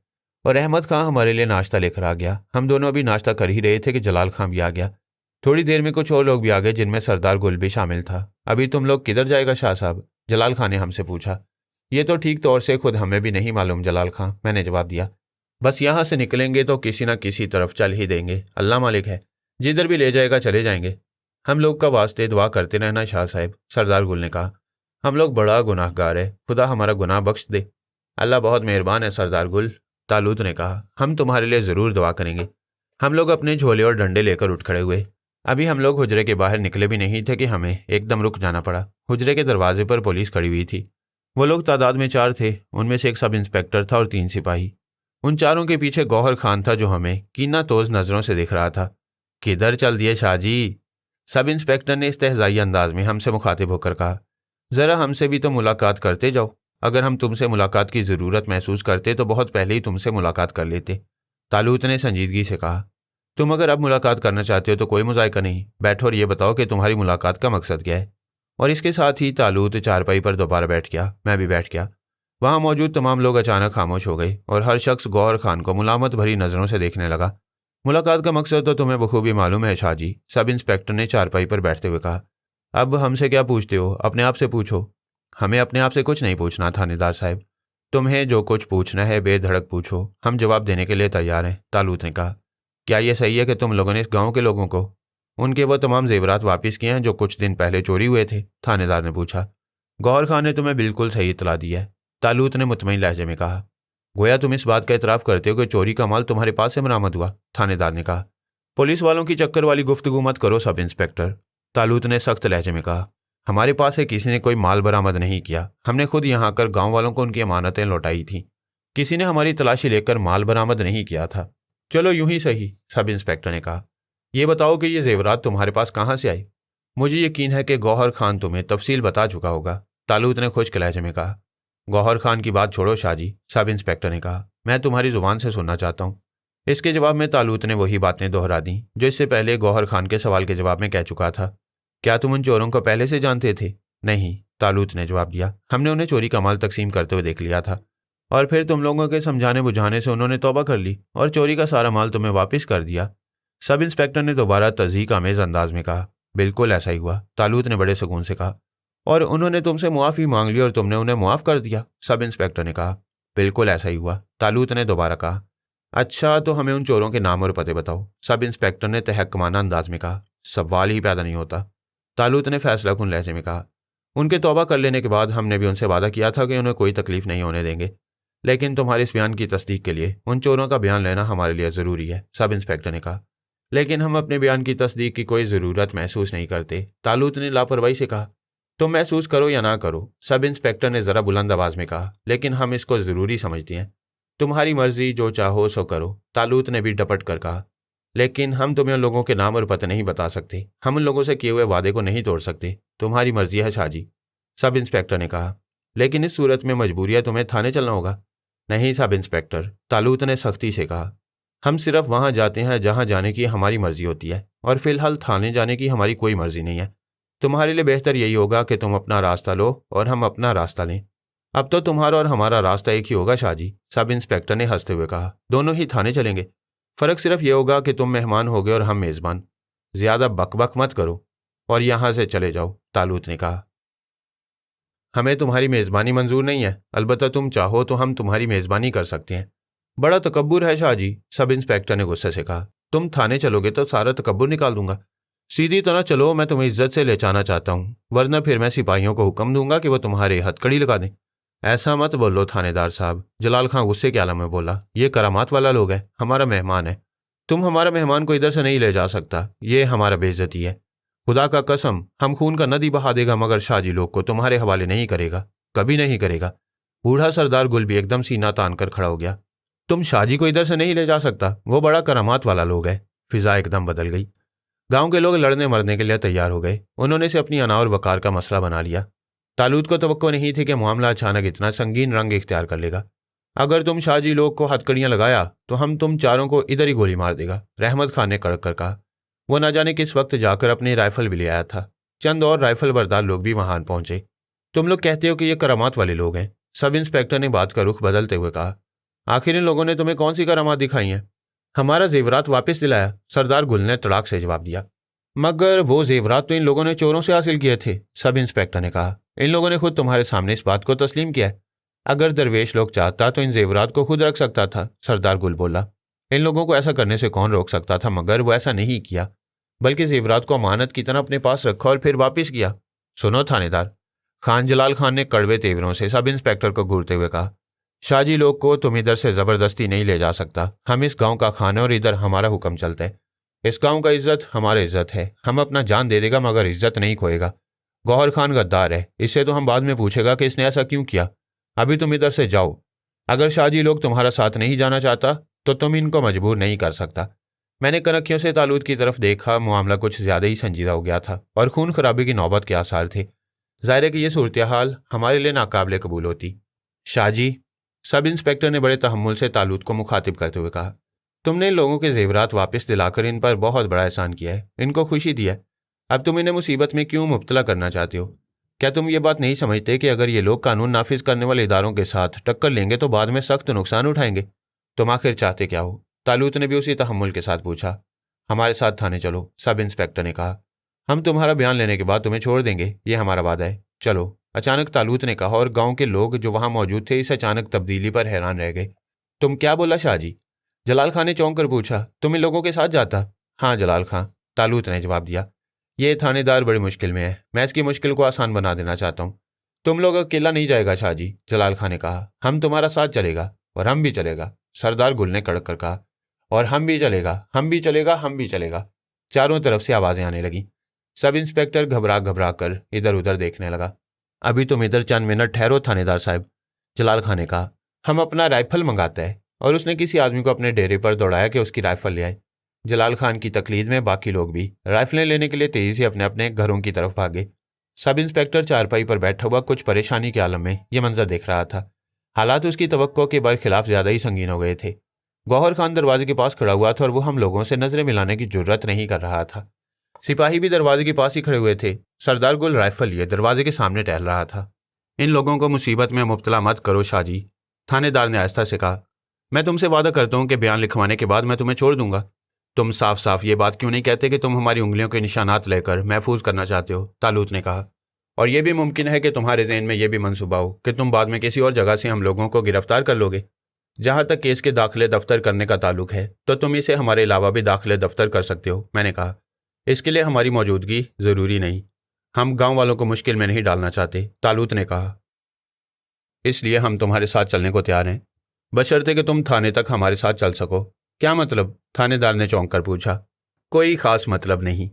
और अहमद खां हमारे लिए नाश्ता लेकर आ गया। हम दोनों अभी नाश्ता कर ही रहे थे कि जलाल खां भी आ गया। थोड़ी देर में कुछ और लोग भी आ गए, जिनमें सरदार गुल भी शामिल था। अभी तुम लोग किधर जाएगा शाह साहब, जलाल खां ने हमसे पूछा। ये तो ठीक तौर से खुद हमें भी नहीं मालूम जलाल खां, मैंने जवाब दिया। बस यहाँ से निकलेंगे तो किसी न किसी तरफ चल ही देंगे, अल्लाह मालिक है, जिधर भी ले जाएगा चले जाएंगे। हम लोग का वास्ते दुआ करते रहना शाह साहब, सरदार गुल ने कहा। हम लोग बड़ा गुनाहगार है, खुदा हमारा गुनाह बख्श दे। अल्लाह बहुत मेहरबान है सरदार गुल, तालूत ने कहा। हम तुम्हारे लिए ज़रूर दुआ करेंगे। हम लोग अपने झोले और डंडे लेकर उठ खड़े हुए। अभी हम लोग हुजरे के बाहर निकले भी नहीं थे कि हमें एकदम रुक जाना पड़ा। हुजरे के दरवाजे पर पुलिस खड़ी हुई थी। वो लोग तादाद में 4 थे। उनमें से एक सब इंस्पेक्टर था और 3 सिपाही। उन चारों के पीछे गौहर खान था, जो हमें कीना तोज नज़रों से दिख रहा था। किधर चल दिए शाहजी, सब इंस्पेक्टर ने इस्तेहज़ाई अंदाज में हमसे मुखातिब होकर कहा, ज़रा हमसे भी तो मुलाकात करते जाओ। अगर हम तुमसे मुलाकात की ज़रूरत महसूस करते तो बहुत पहले ही तुमसे मुलाकात कर लेते। तालूत ने संजीदगी से कहा, तुम अगर अब मुलाकात करना चाहते हो तो कोई मुज़ायका नहीं, बैठो और ये बताओ कि तुम्हारी मुलाकात का मकसद क्या है। और इसके साथ ही तालूत चारपाई पर दोबारा बैठ गया। मैं भी बैठ गया। वहाँ मौजूद तमाम लोग अचानक खामोश हो गए और हर शख्स गौहर खान को मुलामत भरी नज़रों से देखने लगा। मुलाकात का मकसद तो तुम्हें बखूबी मालूम है शाह जी, सब इंस्पेक्टर ने चारपाई पर बैठते हुए कहा। अब हमसे क्या पूछते हो, अपने आप से पूछो। हमें अपने आप से कुछ नहीं पूछना थानेदार साहब, तुम्हें जो कुछ पूछना है बेधड़क पूछो, हम जवाब देने के लिए तैयार हैं, तालूत ने कहा। क्या यह सही है कि तुम लोगों ने इस गांव के लोगों को उनके वो तमाम जेवरात वापस किए हैं जो कुछ दिन पहले चोरी हुए थे? थानेदार ने पूछा। गौहर खान ने तुम्हें बिल्कुल सही इतला दी है, तालूत ने मुतमईन लहजे में कहा। गोया तुम इस बात का इतराफ़ करते हो कि चोरी का माल तुम्हारे पास से बरामद हुआ, थानेदार ने कहा। पुलिस वालों की चक्कर वाली गुफ्तगू मत करो सब इंस्पेक्टर, तालूत ने सख्त लहजे में कहा। हमारे पास से किसी ने कोई माल बरामद नहीं किया, हमने खुद यहाँ आकर गाँव वालों को उनकी अमानतें लौटाई थी। किसी ने हमारी तलाशी लेकर माल बरामद नहीं किया था। चलो यूं ही सही, सब इंस्पेक्टर ने कहा। यह बताओ कि ये जेवरात तुम्हारे पास कहाँ से आई? मुझे यकीन है कि गौहर खान तुम्हें तफसील बता चुका होगा, तालूत ने खुश्क लहजे में कहा। गौहर खान की बात छोड़ो शाह जी, सब इंस्पेक्टर ने कहा, मैं तुम्हारी जुबान से सुनना चाहता हूँ। इसके जवाब में तालूत ने वही बातें दोहरा दी जो इससे पहले गौहर खान के सवाल के जवाब में कह चुका था। क्या तुम उन चोरों को पहले से जानते थे? नहीं, तालूत ने जवाब दिया, हमने उन्हें चोरी का माल तकसीम करते हुए देख लिया था और फिर तुम लोगों के समझाने बुझाने से उन्होंने तौबा कर ली और चोरी का सारा माल तुम्हें वापस कर दिया। सब इंस्पेक्टर ने दोबारा तज़हीक आमेज़ अंदाज में कहा। बिल्कुल ऐसा ही हुआ, तालूत ने बड़े सुकून से कहा। और उन्होंने तुमसे मुआफ़ी मांग ली और तुमने उन्हें मुआफ़ कर दिया, सब इंस्पेक्टर ने कहा। बिल्कुल ऐसा ही हुआ, तालूत ने दोबारा कहा। अच्छा तो हमें उन चोरों के नाम और पते बताओ, सब इंस्पेक्टर ने तहक्कुमाना अंदाज में कहा। सवाल ही पैदा नहीं होता, तालूत ने फैसलाकुन लहजे में कहा। उनके तौबा कर लेने के बाद हमने भी उनसे वादा किया था कि उन्हें कोई तकलीफ नहीं होने देंगे, लेकिन तुम्हारे इस बयान की तस्दीक के लिए उन चोरों का बयान लेना हमारे लिए ज़रूरी है, सब इंस्पेक्टर ने कहा। लेकिन हम अपने बयान की तस्दीक की कोई ज़रूरत महसूस नहीं करते, तालूत ने लापरवाही से कहा। तुम महसूस करो या ना करो, सब इंस्पेक्टर ने ज़रा बुलंद आवाज़ में कहा, लेकिन हम इसको ज़रूरी समझते हैं। तुम्हारी मर्जी, जो चाहो सो करो, तालूत ने भी डपट कर कहा। लेकिन हम तुम्हें उन लोगों के नाम और पते नहीं बता सकते, हम उन लोगों से किए हुए वादे को नहीं तोड़ सकते। तुम्हारी मर्जी है शाह जी, सब इंस्पेक्टर ने कहा। लेकिन इस सूरत में मजबूरी है, तुम्हें थाने चलना होगा। नहीं सब इंस्पेक्टर, तालूत ने सख्ती से कहा। हम सिर्फ वहाँ जाते हैं जहाँ जाने की हमारी मर्जी होती है और फिलहाल थाने जाने की हमारी कोई मर्जी नहीं है। तुम्हारे लिए बेहतर यही होगा कि तुम अपना रास्ता लो और हम अपना रास्ता लें। अब तो तुम्हारा और हमारा रास्ता एक ही होगा शाह जी, सब इंस्पेक्टर ने हंसते हुए कहा। दोनों ही थाने चलेंगे, फ़र्क सिर्फ ये होगा कि तुम मेहमान होगे और हम मेज़बान। ज़्यादा बकबक मत करो और यहाँ से चले जाओ, तालूत ने कहा। हमें तुम्हारी मेज़बानी मंजूर नहीं है, अलबत्ता तुम चाहो तो हम तुम्हारी मेज़बानी कर सकते हैं। बड़ा तकब्बुर है शाह जी, सब इंस्पेक्टर ने गुस्से से कहा। तुम थाने चलोगे तो सारा तकब्बुर निकाल दूंगा। सीधी तरह चलो, मैं तुम्हें इज्जत से ले जाना चाहता हूँ, वरना फिर मैं सिपाहियों को हुक्म दूंगा कि वो तुम्हारे हथकड़ी लगा दें। ऐसा मत बोलो थानेदार साहब, जलाल खां गुस्से के आलम में बोला। ये करामात वाला लोग है, हमारा मेहमान है। तुम हमारा मेहमान को इधर से नहीं ले जा सकता, ये हमारा बेइज्जती है। खुदा का कसम, हम खून का नदी बहा देगा मगर शाहजी लोग को तुम्हारे हवाले नहीं करेगा, कभी नहीं करेगा। बूढ़ा सरदार गुल भी एकदम सीना तान कर खड़ा हो गया। तुम शाहजी को इधर से नहीं ले जा सकता, वो बड़ा करामात वाला लोग है। फिजा एकदम बदल गई। गांव के लोग लड़ने मरने के लिए तैयार हो गए। उन्होंने से अपनी अना और वकार का मसला बना लिया। तालूत को तवक्को नहीं थी कि मामला अचानक इतना संगीन रंग इख्तियार कर लेगा। अगर तुम शाहजी लोग को हथकड़ियां लगाया तो हम तुम चारों को इधर ही गोली मार देगा, रहमत खान ने कड़क कर कहा। वो न जाने किस वक्त जाकर अपनी राइफल भी ले आया था। चंद और राइफल बरदार लोग भी वहां पहुंचे। तुम लोग कहते हो कि ये करामात वाले लोग हैं, सब इंस्पेक्टर ने बात का रुख बदलते हुए कहा। आखिर इन लोगों ने तुम्हें कौन सी करामात दिखाई हैं? हमारा जेवरात वापस दिलाया, सरदार गुल ने तड़ाक से जवाब दिया। मगर वो जेवरात तो इन लोगों ने चोरों से हासिल किए थे, सब इंस्पेक्टर ने कहा। इन लोगों ने खुद तुम्हारे सामने इस बात को तस्लीम किया है। अगर दरवेश लोग चाहता तो इन जेवरात को खुद रख सकता था, सरदार गुल बोला। इन लोगों को ऐसा करने से कौन रोक सकता था, मगर वो ऐसा नहीं किया, बल्कि जेवरात को अमानत की तरह अपने पास रखा और फिर वापस किया। सुनो थानेदार, खान जलाल खान ने कड़वे तेवरों से सब इंस्पेक्टर को घूरते हुए कहा। शाहजी लोग को तुम इधर से ज़बरदस्ती नहीं ले जा सकता। हम इस गांव का खान है और इधर हमारा हुक्म चलता है। इस गांव का इज्जत हमारा इज्जत है। हम अपना जान दे देगा मगर इज्जत नहीं खोएगा। गौहर खान गद्दार है, इससे तो हम बाद में पूछेगा कि इसने ऐसा क्यों किया। अभी तुम इधर से जाओ। अगर शाहजी लोग तुम्हारा साथ नहीं जाना चाहता तो तुम इनको मजबूर नहीं कर सकता। मैंने कनखियों से तालूत की तरफ देखा। मामला कुछ ज्यादा ही संजीदा हो गया था और खून खराबी की नौबत के आसार थे। जाहिर है कि यह सूरत हाल हमारे लिए नाकाबिले कबूल होती। शाहजी, सब इंस्पेक्टर ने बड़े तहम्मुल से तालूत को मुखातिब करते हुए कहा, तुमने इन लोगों के जेवरात वापस दिलाकर इन पर बहुत बड़ा एहसान किया है, इनको खुशी दी है। अब तुम इन्हें मुसीबत में क्यों मुब्तला करना चाहते हो? क्या तुम ये बात नहीं समझते कि अगर ये लोग कानून नाफिज करने वाले इदारों के साथ टक्कर लेंगे तो बाद में सख्त नुकसान उठाएंगे? तुम आखिर चाहते क्या हो? तालूत ने भी उसी तहम्मुल के साथ पूछा। हमारे साथ थाने चलो, सब इंस्पेक्टर ने कहा। हम तुम्हारा बयान लेने के बाद तुम्हें छोड़ देंगे, ये हमारा वादा है। चलो, अचानक तालूत ने कहा और गांव के लोग जो वहां मौजूद थे इस अचानक तब्दीली पर हैरान रह गए। तुम क्या बोला शाहजी? जलाल खान ने चौंक कर पूछा। तुम इन लोगों के साथ जाता? हाँ जलाल खां, तालूत ने जवाब दिया। ये थानेदार बड़ी मुश्किल में है, मैं इसकी मुश्किल को आसान बना देना चाहता हूँ। तुम लोग अकेला नहीं जाएगा शाहजी, जलाल खान ने कहा। हम तुम्हारा साथ चलेगा और हम भी चलेगा, सरदार गुल ने कड़क कर कहा। और हम भी चलेगा, हम भी चलेगा, हम भी चलेगा। चारों तरफ से आवाजें आने लगी। सब इंस्पेक्टर घबरा घबरा कर इधर उधर देखने लगा। अभी तुम इधर चंद मिनट ठहरो थानेदार साहब, जलाल खान ने कहा। हम अपना राइफल मंगाते हैं। और उसने किसी आदमी को अपने डेरे पर दौड़ाया कि उसकी राइफल ले आए। जलाल खान की तकलीद में बाकी लोग भी राइफलें लेने के लिए तेजी से अपने अपने घरों की तरफ भागे। सब इंस्पेक्टर चारपाई पर बैठा हुआ कुछ परेशानी के आलम में यह मंजर देख रहा था। हालात उसकी तवक्को के बरखिलाफ ज्यादा ही संगीन हो गए थे। गौहर खान दरवाजे के पास खड़ा हुआ था और वो हम लोगों से नजरें मिलाने की जुर्रत नहीं कर रहा था। सिपाही भी दरवाजे के पास ही खड़े हुए थे। सरदार गुल राइफल लिए दरवाजे के सामने टहल रहा था। इन लोगों को मुसीबत में मुब्तला मत करो शाहजी, थानेदार ने आहिस्ता से कहा। मैं तुमसे वादा करता हूं कि बयान लिखवाने के बाद मैं तुम्हें छोड़ दूंगा। तुम साफ साफ ये बात क्यों नहीं कहते कि तुम हमारी उंगलियों के निशानात लेकर महफूज करना चाहते हो? तालूत ने कहा। और यह भी मुमकिन है कि तुम्हारे जहन में यह भी मंसूबा हो कि तुम बाद में किसी और जगह से हम लोगों को गिरफ्तार कर लोगे। जहां तक केस के दाखिले दफ्तर करने का ताल्लुक है तो तुम इसे हमारे अलावा भी दाखिले दफ्तर कर सकते हो, मैंने कहा। इसके लिए हमारी मौजूदगी जरूरी नहीं। हम गांव वालों को मुश्किल में नहीं डालना चाहते, तालूत ने कहा। इसलिए हम तुम्हारे साथ चलने को तैयार हैं, बशर्ते कि तुम थाने तक हमारे साथ चल सको। क्या मतलब? थानेदार ने चौंक कर पूछा। कोई खास मतलब नहीं,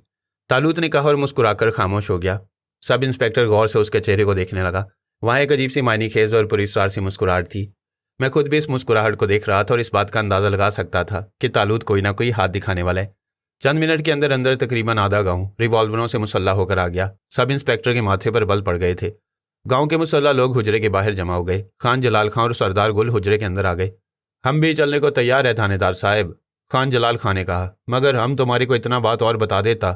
तालूत ने कहा और मुस्कुराकर खामोश हो गया। सब इंस्पेक्टर गौर से उसके चेहरे को देखने लगा। वहां एक अजीब सी मायनी खेज और पुरस्कार सी मुस्कुराहट थी। मैं खुद भी इस मुस्कुराहट को देख रहा था और इस बात का अंदाजा लगा सकता था कि तालूत कोई ना कोई हाथ दिखाने वाला है। चंद मिनट के अंदर अंदर तकरीबन आधा गांव रिवॉल्वरों से मुसल्ला होकर आ गया। सब इंस्पेक्टर के माथे पर बल पड़ गए थे। गांव के मुसल्ला लोग हुजरे के बाहर जमा हो गए। खान जलाल खां और सरदार गुल हुजरे के अंदर आ गए। हम भी चलने को तैयार है थानेदार साहब, खान जलाल खां ने कहा। मगर हम तुम्हारे को इतना बात और बता देता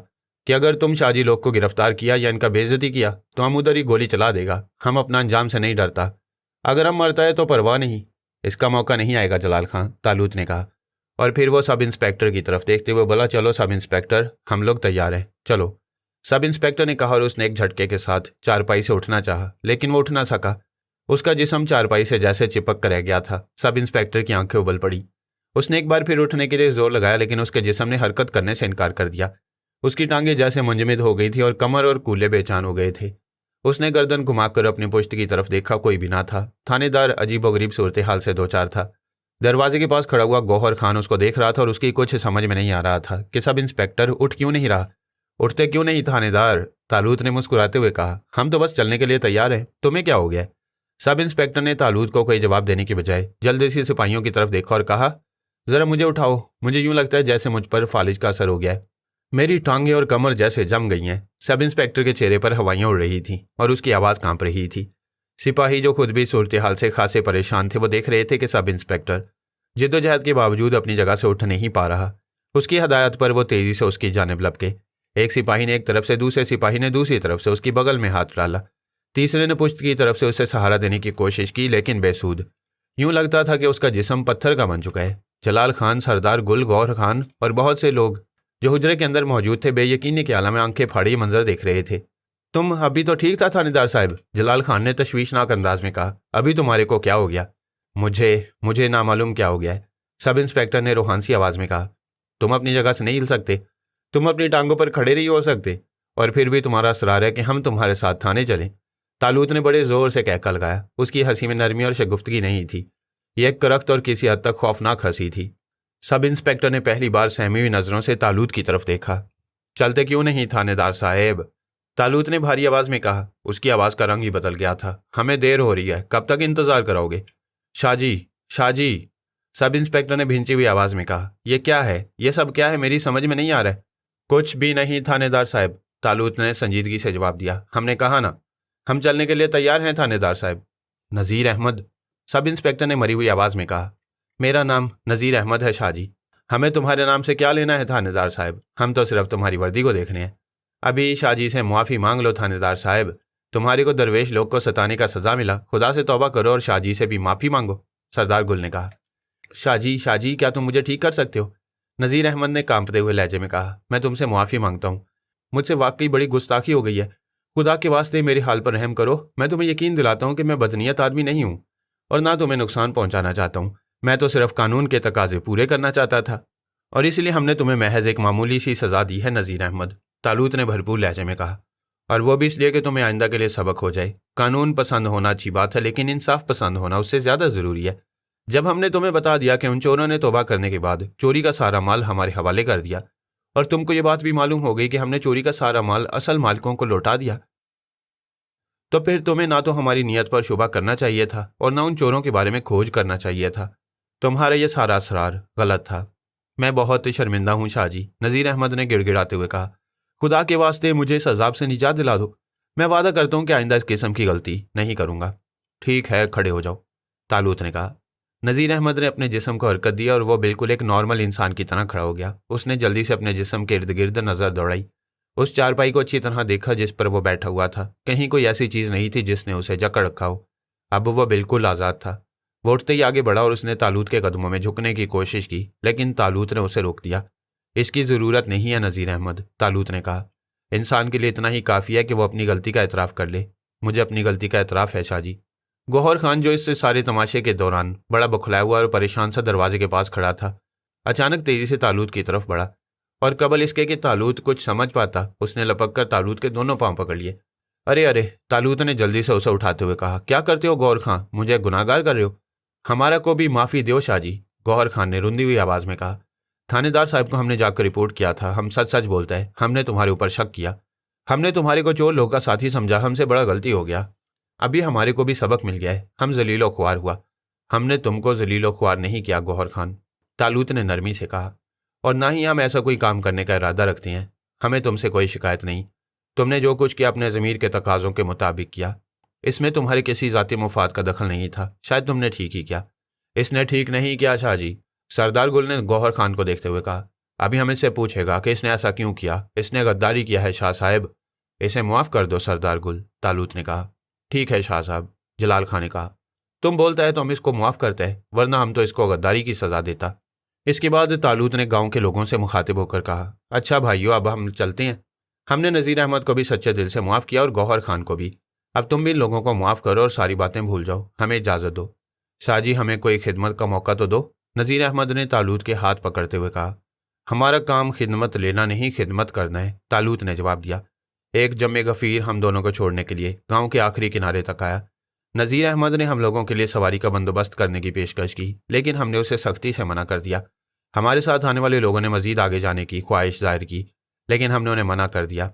कि अगर तुम शाहजी लोग को गिरफ्तार किया या इनका बेइज्जती किया तो हम उधर ही गोली चला देगा। हम अपना अंजाम से नहीं डरता। अगर हम मरता है तो परवाह नहीं, इसका मौका नहीं आएगा जलाल खां, तालूत ने कहा। और फिर वो सब इंस्पेक्टर की तरफ देखते हुए बोला, चलो सब इंस्पेक्टर, हम लोग तैयार हैं, चलो। सब इंस्पेक्टर ने कहा और उसने एक झटके के साथ चारपाई से उठना चाहा, लेकिन वो उठ ना सका। उसका जिस्म चारपाई से जैसे चिपक कर रह गया था। सब इंस्पेक्टर की आंखें उबल पड़ी। उसने एक बार फिर उठने के लिए जोर लगाया, लेकिन उसके जिस्म ने हरकत करने से इनकार कर दिया। उसकी टांगें जैसे मुंजमद हो गई थी और कमर और कूल्हे बेचान हो गए थे। उसने गर्दन घुमाकर अपनी पुश्त की तरफ देखा, कोई भी ना था। थानेदार अजीबोगरीब सूरत हाल से दो चार था। दरवाजे के पास खड़ा हुआ गौहर खान उसको देख रहा था और उसकी कुछ समझ में नहीं आ रहा था कि सब इंस्पेक्टर उठ क्यों नहीं रहा। उठते क्यों नहीं थानेदार? तालूत ने मुस्कुराते हुए कहा। हम तो बस चलने के लिए तैयार हैं, तुम्हें क्या हो गया? सब इंस्पेक्टर ने तालूत को कोई जवाब देने की बजाय जल्दी से सिपाहियों की तरफ देखा और कहा, जरा मुझे उठाओ, मुझे यूं लगता है जैसे मुझ पर फालिज का असर हो गया है। मेरी टांगें और कमर जैसे जम गई हैं। सब इंस्पेक्टर के चेहरे पर हवाइयां उड़ रही थी और उसकी आवाज़ कांप रही थी। सिपाही जो खुद भी सूरत हाल से खासे परेशान थे, वो देख रहे थे कि सब इंस्पेक्टर जिद्दोजहद के बावजूद अपनी जगह से उठ नहीं पा रहा। उसकी हदायत पर वो तेजी से उसकी जानिब लपके। एक सिपाही ने एक तरफ से, दूसरे सिपाही ने दूसरी तरफ से उसकी बगल में हाथ डाला। तीसरे ने पुश्त की तरफ से उसे सहारा देने की कोशिश की, लेकिन बेसूद। यूं लगता था कि उसका जिस्म पत्थर का बन चुका है। जलाल खान, सरदार गुल, गौहर खान और बहुत से लोग जो हुजरे के अंदर मौजूद थे बेयकीनी के आलम में आंखें फाड़ी मंजर देख रहे थे। तुम अभी तो ठीक था थानेदार साहब, जलाल खान ने तशवीशनाक अंदाज में कहा। अभी तुम्हारे को क्या हो गया? मुझे नामालूम क्या हो गया है, सब इंस्पेक्टर ने रूहानी आवाज में कहा। तुम अपनी जगह से नहीं हिल सकते, तुम अपनी टांगों पर खड़े नहीं हो सकते, और फिर भी तुम्हारा असरार है कि हम तुम्हारे साथ थाने चलें। तालूत ने बड़े जोर से कहका लगाया। उसकी हंसी में नरमी और शगुफ्तगी नहीं थी, यह एक करख्त और किसी हद तक खौफनाक हंसी थी। सब इंस्पेक्टर ने पहली बार सहमी हुई नजरों से तालूत की तरफ देखा। चलते क्यों नहीं थानेदार साहेब, तालूत ने भारी आवाज में कहा। उसकी आवाज का रंग ही बदल गया था। हमें देर हो रही है, कब तक इंतजार कराओगे? शाहजी, शाहजी, सब इंस्पेक्टर ने भिंची हुई आवाज में कहा। ये क्या है, ये सब क्या है, मेरी समझ में नहीं आ रहा है। कुछ भी नहीं थानेदार साहब, तालूत ने संजीदगी से जवाब दिया। हमने कहा ना, हम चलने के लिए तैयार हैं थानेदार साहब। नज़ीर अहमद, सब इंस्पेक्टर ने मरी हुई आवाज में कहा। मेरा नाम नज़ीर अहमद है शाहजी। हमें तुम्हारे नाम से क्या लेना है थानेदार साहब, हम तो सिर्फ तुम्हारी वर्दी को देखने हैं। अभी शाहजी से मुआफ़ी मांग लो थानेदार साहब, तुम्हारे को दरवेश लोग को सताने का सज़ा मिला, खुदा से तौबा करो और शाहजी से भी माफ़ी मांगो, सरदार गुल ने कहा। शाहजी, क्या तुम मुझे ठीक कर सकते हो? नज़ीर अहमद ने कांपते हुए लहजे में कहा। मैं तुमसे मुआफ़ी मांगता हूँ, मुझसे वाकई बड़ी गुस्ताखी हो गई है। खुदा के वास्ते मेरे हाल पर रहम करो। मैं तुम्हें यकीन दिलाता हूँ कि मैं बदनीयत आदमी नहीं हूँ और ना तुम्हें नुकसान पहुँचाना चाहता हूँ। मैं तो सिर्फ कानून के तकाजे पूरे करना चाहता था और इसलिए हमने तुम्हें महज एक मामूली सी सज़ा दी है नज़ीर अहमद, तालूत ने भरपूर लहजे में कहा। और वो भी इसलिए कि तुम्हें आइंदा के लिए सबक हो जाए। कानून पसंद होना अच्छी बात है, लेकिन इंसाफ पसंद होना उससे ज़्यादा ज़रूरी है। जब हमने तुम्हें बता दिया कि उन चोरों ने तौबा करने के बाद चोरी का सारा माल हमारे हवाले कर दिया और तुमको ये बात भी मालूम हो गई कि हमने चोरी का सारा माल असल मालिकों को लौटा दिया, तो फिर तुम्हें ना तो हमारी नीयत पर शुबा करना चाहिए था और ना उन चोरों के बारे में खोज करना चाहिए था। तुम्हारा यह सारा असरार गलत था। मैं बहुत शर्मिंदा हूँ शाहजी, नज़ीर अहमद ने गिड़गिड़ाते हुए कहा। खुदा के वास्ते मुझे इस अजाब से निजात दिला दो। मैं वादा करता हूँ कि आइंदा इस किस्म की गलती नहीं करूँगा। ठीक है, खड़े हो जाओ, तालूत ने कहा। नज़ीर अहमद ने अपने जिस्म को हरकत दी और वो बिल्कुल एक नॉर्मल इंसान की तरह खड़ा हो गया। उसने जल्दी से अपने जिस्म के इर्द गिर्द नज़र दौड़ाई। उस चारपाई को अच्छी तरह देखा जिस पर वो बैठा हुआ था। कहीं कोई ऐसी चीज़ नहीं थी जिसने उसे जकड़ रखा हो। अब वो बिल्कुल आज़ाद था। वो उठते ही आगे बढ़ा और उसने तालूत के कदमों में झुकने की कोशिश की, लेकिन तालूत ने उसे रोक दिया। इसकी ज़रूरत नहीं है नज़ीर अहमद, तालूत ने कहा। इंसान के लिए इतना ही काफ़ी है कि वो अपनी गलती का एतराफ़ कर ले। मुझे अपनी गलती का एतराफ़ है शाहजी। गौहर खान, जो इस सारे तमाशे के दौरान बड़ा बखलाया हुआ और परेशान सा दरवाजे के पास खड़ा था, अचानक तेज़ी से तालूत की तरफ बढ़ा और कबल इसके कि तालूत कुछ समझ पाता, उसने लपक कर तालूत के दोनों पांव पकड़ लिए। अरे अरे, तालूत ने जल्दी से उसे उठाते हुए कहा। क्या करते हो गौहर खान, मुझे गुनाहगार कर रहे हो? हमारा को भी माफ़ी दो शाहजी, गौहर खान ने रुंधी हुई आवाज़ में कहा। थानेदार साहब को हमने जाकर रिपोर्ट किया था। हम सच सच बोलते हैं, हमने तुम्हारे ऊपर शक किया। हमने तुम्हारे को चोर लोग का साथी समझा। हमसे बड़ा गलती हो गया। अभी हमारे को भी सबक मिल गया है। हम जलीलो ख्वार हुआ। हमने तुमको जलीलो ख्वार नहीं किया गौहर खान, तालूत ने नरमी से कहा। और ना ही हम ऐसा कोई काम करने का इरादा रखते हैं। हमें तुमसे कोई शिकायत नहीं। तुमने जो कुछ किया अपने ज़मीर के तकाज़ों के मुताबिक किया। इसमें तुम्हारे किसी ज़ाती मुफाद का दखल नहीं था। शायद तुमने ठीक ही किया। इसने ठीक नहीं किया शाहजी, सरदार गुल ने गौहर खान को देखते हुए कहा। अभी हम इससे पूछेगा कि इसने ऐसा क्यों किया। इसने गद्दारी किया है शाह साहब। इसे मुआफ़ कर दो सरदार गुल, तालूत ने कहा। ठीक है शाह साहब, जलाल खान ने कहा। तुम बोलता है तो हम इसको मुआफ़ करते हैं, वरना हम तो इसको गद्दारी की सज़ा देता। इसके बाद तालूत ने गांव के लोगों से मुखातिब होकर कहा। अच्छा भाइयों, अब हम चलते हैं। हमने नज़ीर अहमद को भी सच्चे दिल से मुआफ़ किया और गौहर खान को भी। अब तुम भी इन लोगों को मुआफ़ करो और सारी बातें भूल जाओ। हमें इजाज़त दो। शाहजी, हमें कोई खिदमत का मौका तो दो, नज़ीर अहमद ने तालूत के हाथ पकड़ते हुए कहा। हमारा काम खिदमत लेना नहीं, खिदमत करना है, तालूत ने जवाब दिया। एक जमे गफ़ीर हम दोनों को छोड़ने के लिए गांव के आखिरी किनारे तक आया। नज़ीर अहमद ने हम लोगों के लिए सवारी का बंदोबस्त करने की पेशकश की, लेकिन हमने उसे सख्ती से मना कर दिया। हमारे साथ आने वाले लोगों ने मज़ीद आगे जाने की ख्वाहिश जाहिर की, लेकिन हमने उन्हें मना कर दिया।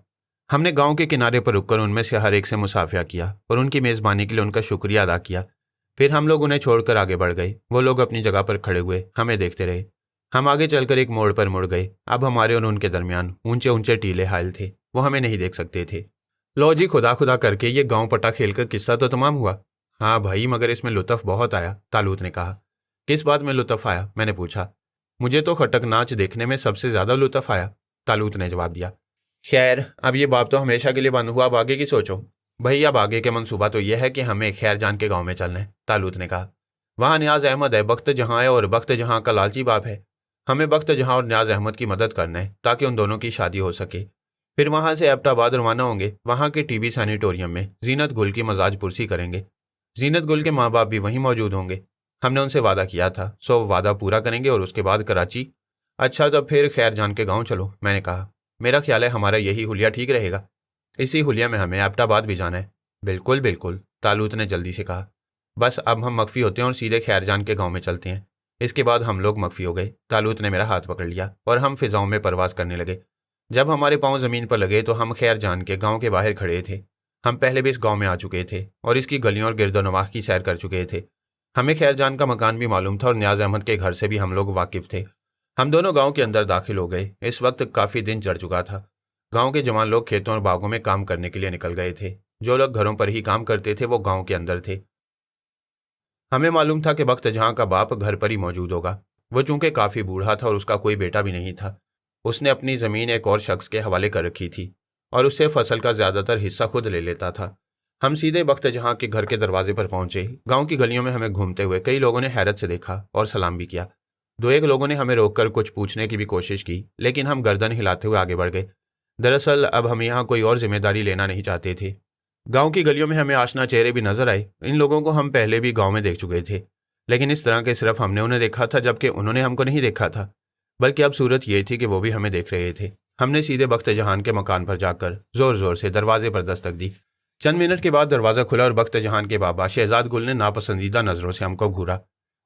हमने गांव के किनारे पर रुककर उनमें से हर एक से मुसाफिया किया और उनकी मेज़बानी के लिए उनका शुक्रिया अदा किया। फिर हम लोग उन्हें छोड़कर आगे बढ़ गए। वो लोग अपनी जगह पर खड़े हुए हमें देखते रहे। हम आगे चलकर एक मोड़ पर मुड़ गए। अब हमारे और उनके दरमियान ऊंचे ऊंचे टीले हायल थे। वो हमें नहीं देख सकते थे। लो जी, खुदा खुदा करके ये गांव पटा खेल का किस्सा तो तमाम हुआ। हाँ भाई, मगर इसमें लुत्फ़ बहुत आया, तालूत ने कहा। किस बात में लुत्फ़ आया, मैंने पूछा। मुझे तो खटक नाच देखने में सबसे ज़्यादा लुत्फ़ आया, तालूत ने जवाब दिया। खैर, अब ये बात तो हमेशा के लिए बंद हुआ। अब आगे की सोचो। भाई, अब आगे के मंसूबा तो यह है कि हमें खैर जान के गाँव में चलना है, तालूत ने कहा। वहाँ न्याज अहमद है, बख्त जहाँ है और बख्त जहाँ का लालची बाप है। हमें बख्त जहाँ और न्याज अहमद की मदद करना है ताकि उन दोनों की शादी हो सके। फिर वहाँ से एबटाबाद रवाना होंगे। वहाँ के टीबी सैनिटोरियम में जीनत गुल की मजाज पुरसी करेंगे। जीनत गुल के माँ बाप भी वहीं मौजूद होंगे। हमने उनसे वादा किया था, सो वादा पूरा करेंगे और उसके बाद कराची। अच्छा, तो फिर खैर जान के गाँव चलो, मैंने कहा। मेरा ख्याल है हमारा यही हुलिया ठीक रहेगा। इसी हुलिया में हमें एबटाबाद भी जाना है। बिल्कुल बिल्कुल, तालूत ने जल्दी से कहा। बस अब हम मख्फी होते हैं और सीधे खैर जान के गाँव में चलते हैं। इसके बाद हम लोग मख्फी हो गए। तालूत ने मेरा हाथ पकड़ लिया और हम फिजाओं में परवास करने लगे। जब हमारे पाँव ज़मीन पर लगे तो हम खैर जान के गाँव के बाहर खड़े थे। हम पहले भी इस गाँव में आ चुके थे और इसकी गलियों और गिरदोनवाह की सैर कर चुके थे। हमें खैरजान का मकान भी मालूम था और नियाज अहमद के घर से भी हम लोग वाकिफ थे। हम दोनों गांव के अंदर दाखिल हो गए। इस वक्त काफ़ी दिन चढ़ चुका था। गांव के जवान लोग खेतों और बागों में काम करने के लिए निकल गए थे। जो लोग घरों पर ही काम करते थे वो गांव के अंदर थे। हमें मालूम था कि बख्त जहां का बाप घर पर ही मौजूद होगा। वो चूंकि काफ़ी बूढ़ा था और उसका कोई बेटा भी नहीं था, उसने अपनी ज़मीन एक और शख्स के हवाले कर रखी थी और उससे फसल का ज़्यादातर हिस्सा खुद ले लेता था। हम सीधे बख्त जहां के घर के दरवाजे पर पहुंचे। गांव की गलियों में हमें घूमते हुए कई लोगों ने हैरत से देखा और सलाम भी किया। दो एक लोगों ने हमें रोककर कुछ पूछने की भी कोशिश की, लेकिन हम गर्दन हिलाते हुए आगे बढ़ गए। दरअसल अब हम यहाँ कोई और जिम्मेदारी लेना नहीं चाहते थे। गांव की गलियों में हमें आशना चेहरे भी नजर आए। इन लोगों को हम पहले भी गांव में देख चुके थे, लेकिन इस तरह के सिर्फ हमने उन्हें देखा था, जबकि उन्होंने हमको नहीं देखा था। बल्कि अब सूरत ये थी कि वो भी हमें देख रहे थे। हमने सीधे बख्त जहान के मकान पर जाकर जोर जोर से दरवाजे पर दस्तक दी। चंद मिनट के बाद दरवाज़ा खुला और बख्त जहान के बाबा शहजाद गुल ने नापसंदीदा नज़रों से हमको घूरा।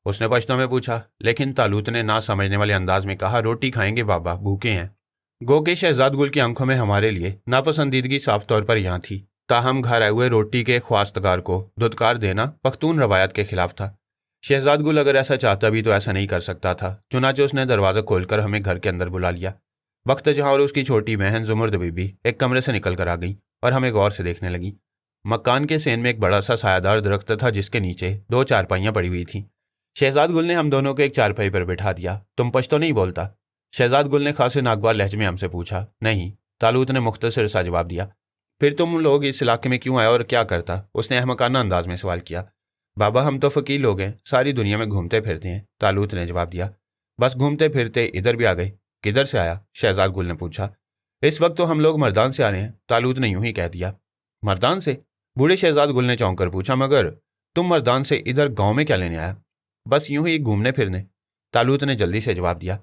उसने पश्तो में पूछा, लेकिन तालूत ने ना समझने वाले अंदाज में कहा, रोटी खाएंगे बाबा, भूखे हैं। गो के शहजाद गुल की आंखों में हमारे लिए नापसंदीदगी साफ तौर पर यहाँ थी। ताहम घर आए हुए रोटी के ख्वास्तगार को धुतकार देना पख्तून रवायत के खिलाफ था। शहजाद गुल अगर ऐसा चाहता भी तो ऐसा नहीं कर सकता था। चुनाचे उसने दरवाज़ा खोलकर हमें घर के अंदर बुला लिया। बख्त जहाँ और उसकी छोटी बहन जुमुर्द बीबी एक कमरे से निकल कर आ गई और हमें गौर से देखने लगी। मकान के सेन में एक बड़ा सा सायादार दरख्त था जिसके नीचे दो चारपाइयाँ पड़ी हुई थीं। शहजाद गुल ने हम दोनों को एक चारपाई पर बैठा दिया। तुम पश्तो नहीं बोलता? शहजाद गुल ने खासे नागवार लहजे में हमसे पूछा। नहीं, तालूत ने मुख्तसर सा जवाब दिया। फिर तुम लोग इस इलाके में क्यों आए और क्या करता? उसने अहमकाना अंदाज में सवाल किया। बाबा हम तो फ़कीर लोग हैं, सारी दुनिया में घूमते फिरते हैं, तालूत ने जवाब दिया। बस घूमते फिरते इधर भी आ गए? किधर से आया? शहजाद गुल ने पूछा। इस वक्त तो हम लोग मर्दान से आ रहे हैं, तालूत ने यूं ही कह दिया। मर्दान से? बूढ़े शहजाद गुल ने चौंक कर पूछा। मगर तुम मर्दान से इधर गांव में क्या लेने आया? बस यूं ही घूमने फिरने, तालूत ने जल्दी से जवाब दिया।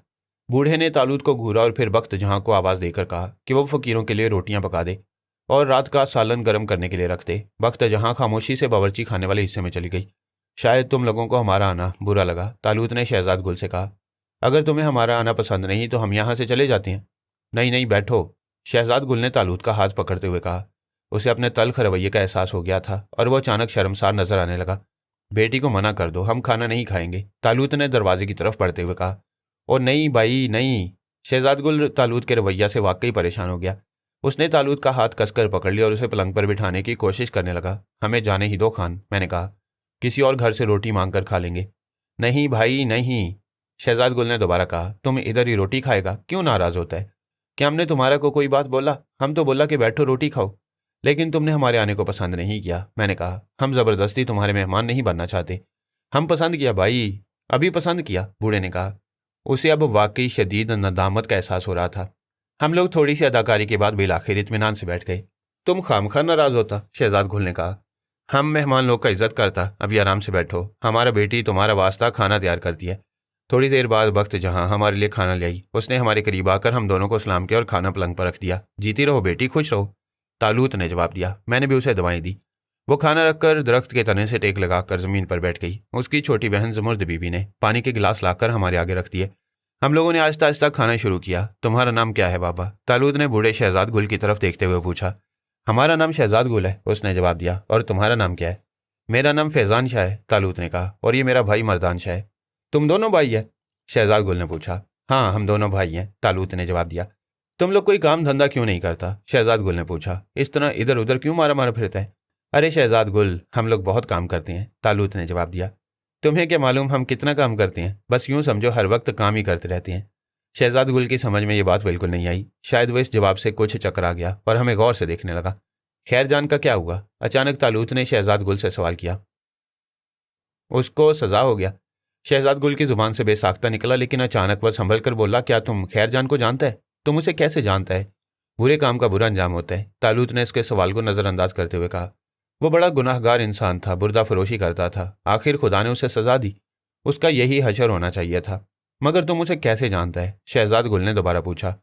बूढ़े ने तालूत को घूरा और फिर बख्त जहां को आवाज़ देकर कहा कि वो फ़कीरों के लिए रोटियां पका दे और रात का सालन गर्म करने के लिए रख दे। बख्त जहां खामोशी से बावर्ची खाने वाले हिस्से में चली गई। शायद तुम लोगों को हमारा आना बुरा लगा, तालूत ने शहजाद गुल से कहा। अगर तुम्हें हमारा आना पसंद नहीं तो हम यहाँ से चले जाते हैं। नहीं नहीं, बैठो, शहजाद गुल ने तालूत का हाथ पकड़ते हुए कहा। उसे अपने तल्ख रवैये का एहसास हो गया था और वह अचानक शर्मसार नजर आने लगा। बेटी को मना कर दो, हम खाना नहीं खाएंगे, तालूत ने दरवाजे की तरफ बढ़ते हुए कहा। और नहीं भाई नहीं, शहजाद गुल तालूत के रवैया से वाकई परेशान हो गया। उसने तालूत का हाथ कसकर पकड़ लिया और उसे पलंग पर बिठाने की कोशिश करने लगा। हमें जाने ही दो खान, मैंने कहा, किसी और घर से रोटी मांग कर खा लेंगे। नहीं भाई नहीं, शहजाद गुल ने दोबारा कहा। तुम इधर ही रोटी खाएगा, क्यों नाराज़ होता है? क्या हमने तुम्हारा को कोई बात बोला? हम तो बोला कि बैठो रोटी खाओ, लेकिन तुमने हमारे आने को पसंद नहीं किया, मैंने कहा। हम ज़बरदस्ती तुम्हारे मेहमान नहीं बनना चाहते। हम पसंद किया भाई, अभी पसंद किया, बूढ़े ने कहा। उसे अब वाकई शदीद नदामत का एहसास हो रहा था। हम लोग थोड़ी सी अदाकारी के बाद बिलाखिर इत्मीनान से बैठ गए। तुम खामखा नाराज़ होता, शहजाद गुल ने कहा। हम मेहमान लोग का इज्जत करता, अभी आराम से बैठो, हमारा बेटी तुम्हारा वास्ता खाना तैयार करती है। थोड़ी देर बाद वक्त जहां हमारे लिए खाना ले आई। उसने हमारे करीब आकर हम दोनों को सलाम किया और खाना पलंग पर रख दिया। जीती रहो बेटी, खुश रहो, तालूत ने जवाब दिया। मैंने भी उसे दवाएं दी। वो खाना रखकर दरख्त के तने से टेक लगाकर ज़मीन पर बैठ गई। उसकी छोटी बहन जुमुर्द बीबी ने पानी के गिलास लाकर हमारे आगे रख दिए। हम लोगों ने आहिस्ता आहिस्ता खाना शुरू किया। तुम्हारा नाम क्या है बाबा? तालूत ने बूढ़े शहजाद गुल की तरफ देखते हुए पूछा। हमारा नाम शहजाद गुल है, उसने जवाब दिया। और तुम्हारा नाम क्या है? मेरा नाम फैज़ान शाह है, तालूत ने कहा। और ये मेरा भाई मर्दान शाह है। तुम दोनों भाई है? शहजाद गुल ने पूछा। हाँ, हम दोनों भाई हैं, तालूत ने जवाब दिया। तुम लोग कोई काम धंधा क्यों नहीं करता? शहजाद गुल ने पूछा। इस तरह इधर उधर क्यों मारा मारा फिरता है? अरे शहजाद गुल, हम लोग बहुत काम करते हैं, तालूत ने जवाब दिया। तुम्हें क्या मालूम हम कितना काम करते हैं? बस यूं समझो हर वक्त काम ही करते रहते हैं। शहजाद गुल की समझ में ये बात बिल्कुल नहीं आई। शायद वो इस जवाब से कुछ चकरा गया और हमें गौर से देखने लगा। खैरजान का क्या हुआ? अचानक तालूत ने शहजाद गुल से सवाल किया। उसको सजा हो गया, शहजाद गुल की जुबान से बेसाख्ता निकला, लेकिन अचानक वह संभल कर बोला। क्या तुम खैरजान को जानता है? तुम उसे कैसे जानता है? बुरे काम का बुरा अंजाम होता है, तालूत ने इसके सवाल को नज़रअंदाज करते हुए कहा। वो बड़ा गुनाहगार इंसान था, बुर्दा फरोशी करता था। आखिर खुदा ने उसे सजा दी। उसका यही हशर होना चाहिए था। मगर तुम उसे कैसे जानता है? शहजाद गुल ने दोबारा पूछा।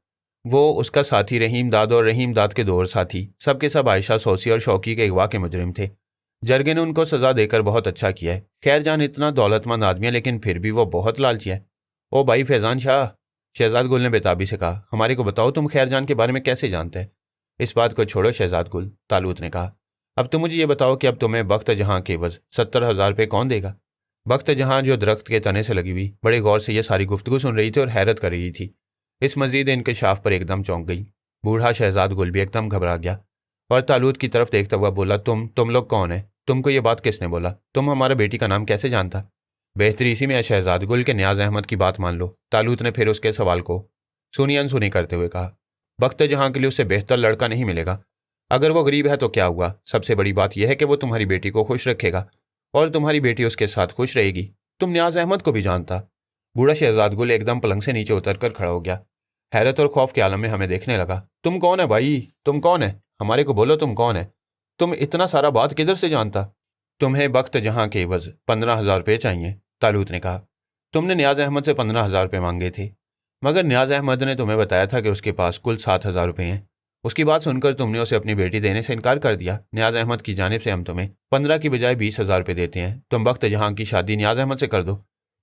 वो, उसका साथी रहीम दाद और रहीम दाद के दो और साथी, सबके सब आयशा, सोसी और शौकी के अगवा के मुजरिम थे। जरगे ने उनको सजा देकर बहुत अच्छा किया है। खैरजान इतना दौलतमंद आदमी है, लेकिन फिर भी वो बहुत लालची है। ओ भाई फैज़ान शाह, शहजाद गुल ने बेताबी से कहा, हमारे को बताओ तुम खैरजान के बारे में कैसे जानते हैं? इस बात को छोड़ो शहजाद गुल, तालूत ने कहा। अब तुम मुझे ये बताओ कि अब तुम्हें बख्त जहां के एवज़ 70,000 रुपये कौन देगा? बख्त जहाँ जो दरख्त के तने से लगी हुई बड़े गौर से यह सारी गुफ्तगू सुन रही थी और हैरत कर रही थी। इस मजीद इंकशाफ पर एकदम चौंक गई। बूढ़ा शहजाद गुल भी एकदम घबरा गया और तालूत की तरफ देखता हुआ बोला, तुम लोग कौन है? तुमको ये बात किसने बोला? तुम हमारा बेटी का नाम कैसे जानता? बेहतरी इसी में है शहजाद गुल के न्याज अहमद की बात मान लो। तालूत ने फिर उसके सवाल को सुनी अनसुनी करते हुए कहा, बख्त जहाँ के लिए उससे बेहतर लड़का नहीं मिलेगा। अगर वो गरीब है तो क्या हुआ, सबसे बड़ी बात यह है कि वो तुम्हारी बेटी को खुश रखेगा और तुम्हारी बेटी उसके साथ खुश रहेगी। तुम न्याज अहमद को भी जानता? बूढ़ा शहजाद गुल एकदम पलंग से नीचे उतर कर खड़ा हो गया। हैरत और खौफ के आलम में हमें देखने लगा। तुम कौन है भाई? तुम कौन है? हमारे को बोलो, तुम कौन है? तुम इतना सारा बात किधर से जानता? तुम्हें बख्त जहाँ के एवज 15,000 रुपये चाहिए, तालूत ने कहा। तुमने न्याज अहमद से 15,000 रुपये मांगे थे, मगर न्याज अहमद ने तुम्हें बताया था कि उसके पास कुल 7,000 रुपये हैं। उसकी बात सुनकर तुमने उसे अपनी बेटी देने से इनकार कर दिया। न्याज अहमद की जानिब से हम तुम्हें 15 की बजाय 20,000 रुपये देते हैं। तुम बख्त जहाँ की शादी न्याज अहमद से कर दो।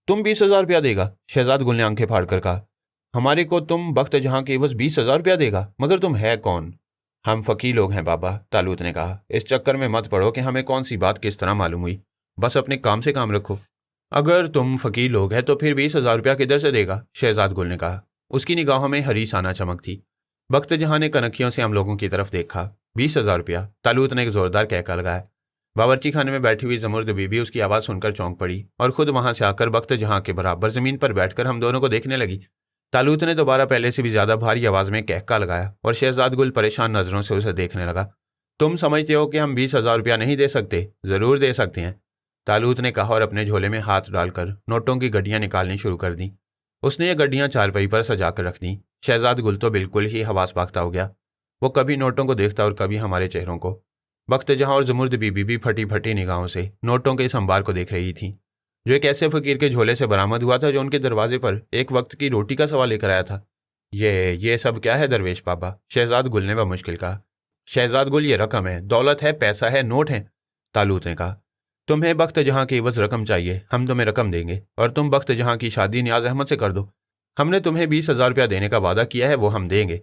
तुम 20,000 रुपया देगा? शहजाद गुल ने आंखें फाड़ कर कहा। हमारे को तुम बख्त जहाँ के बस 20,000 रुपया देगा? मगर तुम है कौन? हम फ़कीर लोग हैं बाबा, तालूत ने कहा। इस चक्कर में मत पड़ो कि हमें कौन सी बात किस तरह मालूम हुई। बस अपने काम से काम रखो। अगर तुम फ़कीर लोग हैं तो फिर 20,000 रुपया किधर से देगा? शहजाद गुल ने कहा। उसकी निगाहों में हरीसाना चमक थी। बख्त जहाँ ने कनखियों से हम लोगों की तरफ देखा। 20,000 रुपया? तालूत ने एक जोरदार कहका लगाया। बावर्ची खाने में बैठी हुई ज़मुर्द बीबी उसकी आवाज़ सुनकर चौंक पड़ी और खुद वहां से आकर बख्त जहाँ के बराबर ज़मीन पर बैठकर हम दोनों को देखने लगी। तालूत ने दोबारा पहले से भी ज़्यादा भारी आवाज़ में कहका लगाया और शहजाद गुल परेशान नज़रों से उसे देखने लगा। तुम समझते हो कि हम 20,000 रुपया नहीं दे सकते? ज़रूर दे सकते हैं, तालूत ने कहा और अपने झोले में हाथ डालकर नोटों की गड्डियाँ निकालनी शुरू कर दी। उसने ये गड्डियाँ चारपाई पर सजा कर रख दी। शहजाद गुल तो बिल्कुल ही हवास बाख्ता हो गया। वो कभी नोटों को देखता और कभी हमारे चेहरों को। बख्त जहाँ और ज़मुर्द बीबी भी फटी फटी निगाहों से नोटों के इस अंबार को देख रही थी, जो एक ऐसे फ़कीर के झोले से बरामद हुआ था जो उनके दरवाजे पर एक वक्त की रोटी का सवाल लेकर आया था। ये सब क्या है दरवेश बाबा? शहजाद गुल ने मुश्किल कहा। शहजाद गुल, ये रकम है, दौलत है, पैसा है, नोट है, तालूत ने कहा। तुम्हें बख्त जहाँ की एवज रकम चाहिए, हम तुम्हें रकम देंगे और तुम बख्त जहाँ की शादी न्याज अहमद से कर दो। हमने तुम्हें 20,000 रुपया देने का वादा किया है, वो हम देंगे।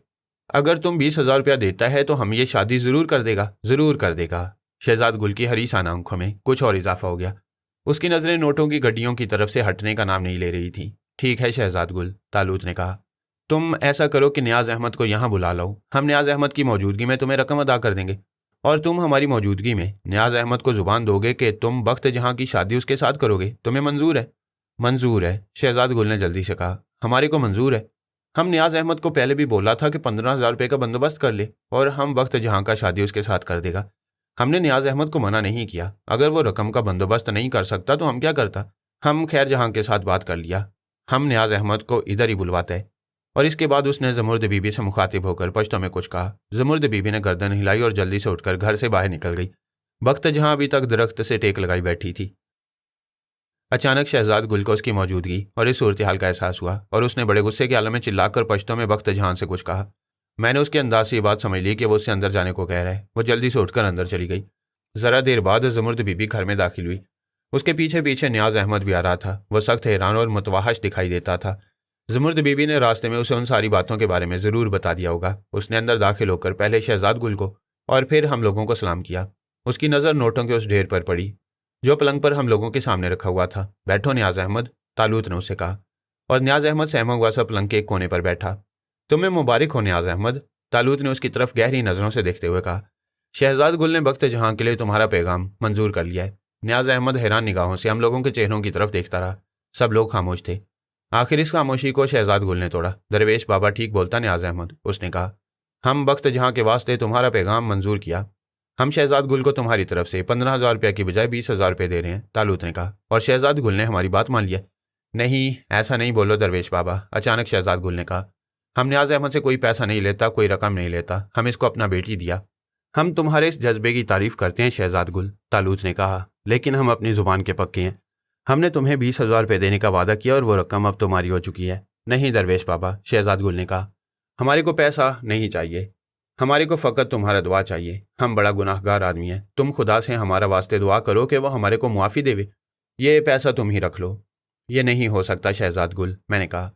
अगर तुम 20,000 रुपया देता है तो हम ये शादी ज़रूर कर देगा, ज़रूर कर देगा। शहजाद गुल की हरीसाना आंखों में कुछ और इजाफा हो गया। उसकी नज़रें नोटों की गड्डियों की तरफ से हटने का नाम नहीं ले रही थी। ठीक है शहजाद गुल, तालूत ने कहा। तुम ऐसा करो कि न्याज अहमद को यहाँ बुला लो। हम न्याज अहमद की मौजूदगी में तुम्हें रकम अदा कर देंगे और तुम हमारी मौजूदगी में न्याज अहमद को जुबान दोगे कि तुम बख्त जहाँ की शादी उसके साथ करोगे। तुम्हें मंजूर है? मंजूर है, शहजाद गुल ने जल्दी से कहा। हमारे को मंजूर है। हम न्याज अहमद को पहले भी बोला था कि 15,000 रुपये का बंदोबस्त कर ले और हम वक्त जहाँ का शादी उसके साथ कर देगा। हमने न्याज अहमद को मना नहीं किया। अगर वो रकम का बंदोबस्त नहीं कर सकता तो हम क्या करता? हम खैर जहाँ के साथ बात कर लिया। हम न्याज अहमद को इधर ही बुलवाते हैं। और इसके बाद उसने ज़मुर्द बीबी से मुखातिब होकर पश्तो में कुछ कहा। ज़मुर्द बीबी ने गर्दन हिलाई और जल्दी से उठकर घर से बाहर निकल गई। वक्त जहाँ अभी तक दरख्त से टेक लगाई बैठी थी। अचानक शहजाद गुल को उसकी मौजूदगी और इस सूरत हाल का एहसास हुआ और उसने बड़े गुस्से के आलम में चिल्लाकर पश्तो में वक्त जहाँ से कुछ कहा। मैंने उसके अंदाज से ये बात समझ ली कि वो उससे अंदर जाने को कह रहा है। वो जल्दी से उठकर अंदर चली गई। ज़रा देर बाद ज़मुर्द बीबी घर में दाखिल हुई। उसके पीछे पीछे न्याज अहमद भी आ रहा था। वह सख्त हैरान और मुतवाहश दिखाई देता था। ज़मुर्द बीबी ने रास्ते में उसे उन सारी बातों के बारे में ज़रूर बता दिया होगा। उसने अंदर दाखिल होकर पहले शहजाद गुल को और फिर हम लोगों को सलाम किया। उसकी नज़र नोटों के उस ढेर पर पड़ी जो पलंग पर हम लोगों के सामने रखा हुआ था। बैठो न्याज अहमद, तालूत ने उससे कहा और न्याज अहमद सहमा हुआ सा पलंग के एक कोने पर बैठा। तुम्हें मुबारक हो न्याज अहमद, तालूत ने उसकी तरफ गहरी नज़रों से देखते हुए कहा। शहजाद गुल ने वक्त जहाँ के लिए तुम्हारा पैगाम मंजूर कर लिया है। न्याज अहमद हैरान निगाहों से हम लोगों के चेहरों की तरफ देखता रहा। सब लोग खामोश थे। आखिर इस खामोशी को शहजाद गुल ने तोड़ा। दरवेश बाबा ठीक बोलता न्याज अहमद, उसने कहा। हम वक्त जहाँ के वास्ते तुम्हारा पैगाम मंजूर किया। हम शहजाद गुल को तुम्हारी तरफ से 15,000 रुपये की बजाय 20,000 रुपये दे रहे हैं, तालूत ने कहा। और शहजाद गुल ने हमारी बात मान लिया। नहीं, ऐसा नहीं बोलो दरवेश बाबा, अचानक शहजाद गुल ने कहा। हम न्याज अहमद से कोई पैसा नहीं लेता, कोई रकम नहीं लेता। हम इसको अपना बेटी दिया। हम तुम्हारे इस जज्बे की तारीफ करते हैं शहजाद गुल, तालूत ने कहा, लेकिन हम अपनी ज़ुबान के पक्के हैं। हमने तुम्हें 20,000 रुपये देने का वादा किया और वो रकम अब तुम्हारी हो चुकी है। नहीं दरवेश बाबा, शहजाद गुल ने कहा, हमारे को पैसा नहीं चाहिए, हमारे को फ़कत तुम्हारा दुआ चाहिए। हम बड़ा गुनाहगार आदमी हैं। तुम खुदा से हमारा वास्ते दुआ करो कि वह हमारे को मुआफ़ी देवे। ये पैसा तुम ही रख लो। ये नहीं हो सकता शहजाद गुल, मैंने कहा।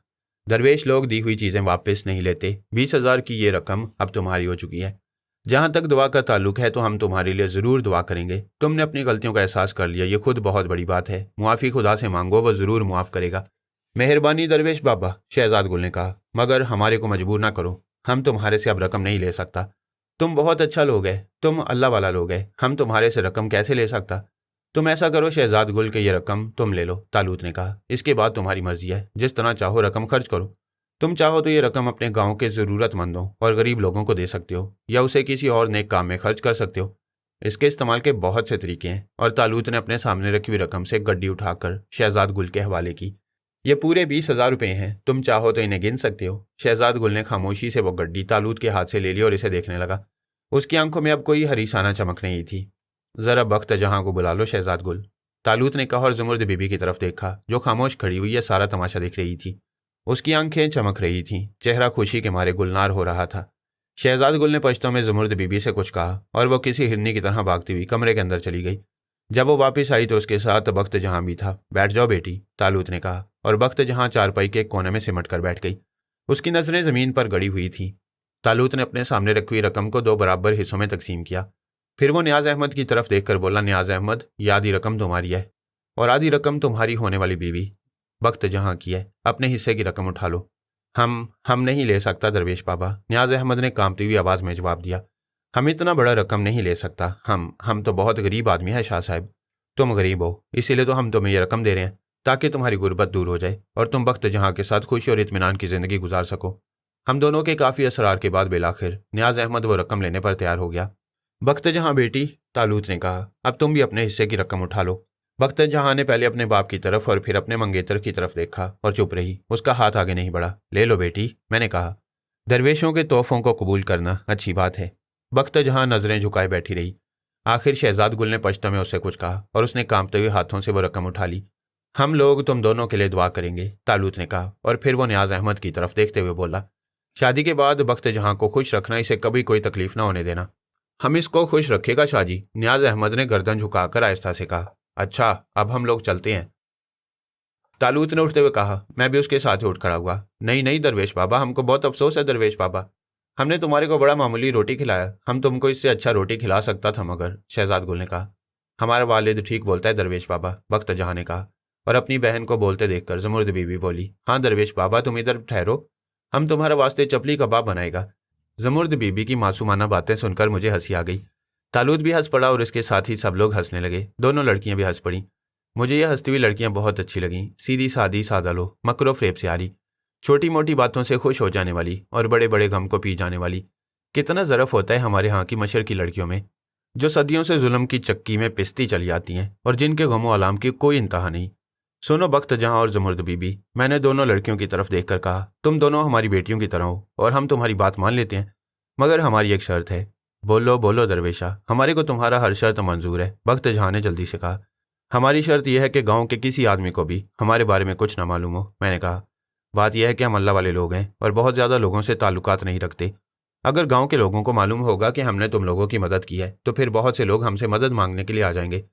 दरवेश लोग दी हुई चीज़ें वापस नहीं लेते। 20,000 की ये रकम अब तुम्हारी हो चुकी है। जहाँ तक दुआ का ताल्लुक है तो हम तुम्हारे लिए ज़रूर दुआ करेंगे। तुमने अपनी गलतियों का एहसास कर लिया, ये खुद बहुत बड़ी बात है। मुआफ़ी खुदा से मांगो, वह ज़रूर मुआफ़ करेगा। मेहरबानी दरवेश बाबा, शहजाद गुल ने कहा, मगर हमारे को मजबूर ना करो। हम तुम्हारे से अब रकम नहीं ले सकता। तुम बहुत अच्छा लोग है, तुम अल्लाह वाला लोग है, हम तुम्हारे से रकम कैसे ले सकता। तुम ऐसा करो शहजाद गुल के ये रकम तुम ले लो, तालूत ने कहा। इसके बाद तुम्हारी मर्जी है, जिस तरह चाहो रकम खर्च करो। तुम चाहो तो ये रकम अपने गांव के ज़रूरतमंदों और गरीब लोगों को दे सकते हो, या उसे किसी और नेक काम में खर्च कर सकते हो। इसके इस्तेमाल के बहुत से तरीके हैं। और तालूत ने अपने सामने रखी हुई रकम से गड्डी उठाकर शहजाद गुल के हवाले की। ये पूरे 20,000 रुपये हैं, तुम चाहो तो इन्हें गिन सकते हो। शहजाद गुल ने खामोशी से वो गड्डी तालूत के हाथ से ले ली और इसे देखने लगा। उसकी आंखों में अब कोई हरीसाना चमक नहीं थी। ज़रा बख्त जहां को बुला लो शहजाद गुल, तालूत ने कहा और ज़ुमुर्द बीबी की तरफ देखा, जो खामोश खड़ी हुई यह सारा तमाशा देख रही थी। उसकी आंखें चमक रही थीं, चेहरा खुशी के मारे गुलनार हो रहा था। शहजाद गुल ने पश्तों में ज़ुमुर्द बीबी से कुछ कहा और वह किसी हिरनी की तरह भागती हुई कमरे के अंदर चली गई। जब वो वापस आई तो उसके साथ बख्त जहां भी था। बैठ जाओ बेटी, तालूत ने कहा, और बख्त जहां चारपाई के एक कोने में सिमट कर बैठ गई। उसकी नज़रें ज़मीन पर गड़ी हुई थीं। तालूत ने अपने सामने रखी हुई रकम को 2 बराबर हिस्सों में तकसीम किया। फिर वो नियाज़ अहमद की तरफ देखकर बोला, नियाज़ अहमद, ये आधी रकम तुम्हारी है और आधी रकम तुम्हारी होने वाली बीवी बख्त जहां की है। अपने हिस्से की रकम उठा लो। हम नहीं ले सकता दरवेश बाबा, नियाज़ अहमद ने कांपती हुई आवाज़ में जवाब दिया। हम इतना बड़ा रकम नहीं ले सकता। हम तो बहुत गरीब आदमी है शाह साहब। तुम गरीब हो, इसीलिए तो हम तुम्हें यह रकम दे रहे हैं, ताकि तुम्हारी गुर्बत दूर हो जाए और तुम बख्त जहां के साथ खुशी और इत्मीनान की ज़िंदगी गुजार सको। हम दोनों के काफ़ी असरार के बाद बेलाखिर नियाज़ अहमद वो रकम लेने पर तैयार हो गया। बख्त जहां बेटी, तालूत ने कहा, अब तुम भी अपने हिस्से की रकम उठा लो। बख्त जहां ने पहले अपने बाप की तरफ और फिर अपने मंगेतर की तरफ देखा और चुप रही। उसका हाथ आगे नहीं बढ़ा। ले लो बेटी, मैंने कहा। दरवेशों के तोहफों को कबूल करना अच्छी बात है। बख्त जहां नज़रें झुकाए बैठी रही। आखिर शहजाद गुल ने पश्तो में उससे कुछ कहा और उसने कांपते हुए हाथों से वो रकम उठा ली। हम लोग तुम दोनों के लिए दुआ करेंगे, तालूत ने कहा, और फिर वो नियाज़ अहमद की तरफ देखते हुए बोला, शादी के बाद बख्त जहां को खुश रखना, इसे कभी कोई तकलीफ ना होने देना। हम इसको खुश रखेगा शाहजी, नियाज़ अहमद ने गर्दन झुकाकर आहिस्ता से कहा। अच्छा, अब हम लोग चलते हैं, तालूत ने उठते हुए कहा। मैं भी उसके साथ ही उठ खड़ा हुआ। नहीं नहीं दरवेश बाबा, हमको बहुत अफसोस है दरवेश बाबा, हमने तुम्हारे को बड़ा मामूली रोटी खिलाया, हम तुमको इससे अच्छा रोटी खिला सकता था मगर, शहजाद गुल ने कहा। हमारा वालिद ठीक बोलता है दरवेश बाबा, बख्त जहां ने कहा, और अपनी बहन को बोलते देखकर ज़ुमुर्द बीबी बोली, हाँ दरवेश बाबा, तुम इधर ठहरो, हम तुम्हारे वास्ते चपली कबाब बनाएगा। ज़ुमुर्द बीबी की मासूमाना बातें सुनकर मुझे हंसी आ गई। तालूत भी हंस पड़ा और इसके साथ ही सब लोग हंसने लगे। दोनों लड़कियां भी हंस पड़ीं। मुझे यह हंसती हुई लड़कियां बहुत अच्छी लगीं। सीधी सादी सादा लो, मकरो फ्रेब से आ रही, छोटी मोटी बातों से खुश हो जाने वाली और बड़े बड़े गम को पी जाने वाली। कितना ज़रफ़ होता है हमारे यहाँ की मशर की लड़कियों में, जो सदियों से जुल्म की चक्की में पिसती चली आती हैं और जिनके गमो आलाम की कोई इंतहा नहीं। सुनो बख्त जहां और ज़ुमुर्द बीबी, मैंने दोनों लड़कियों की तरफ देखकर कहा, तुम दोनों हमारी बेटियों की तरह हो और हम तुम्हारी बात मान लेते हैं, मगर हमारी एक शर्त है। बोलो बोलो दरवेशा, हमारे को तुम्हारा हर शर्त मंजूर है, बख्त जहां ने जल्दी से कहा। हमारी शर्त यह है कि गांव के किसी आदमी को भी हमारे बारे में कुछ ना मालूम हो, मैंने कहा। बात यह है कि हम अल्लाह वाले लोग हैं और बहुत ज़्यादा लोगों से ताल्लुकात नहीं रखते। अगर गांव के लोगों को मालूम होगा कि हमने तुम लोगों की मदद की है तो फिर बहुत से लोग हमसे मदद मांगने के लिए आ जाएंगे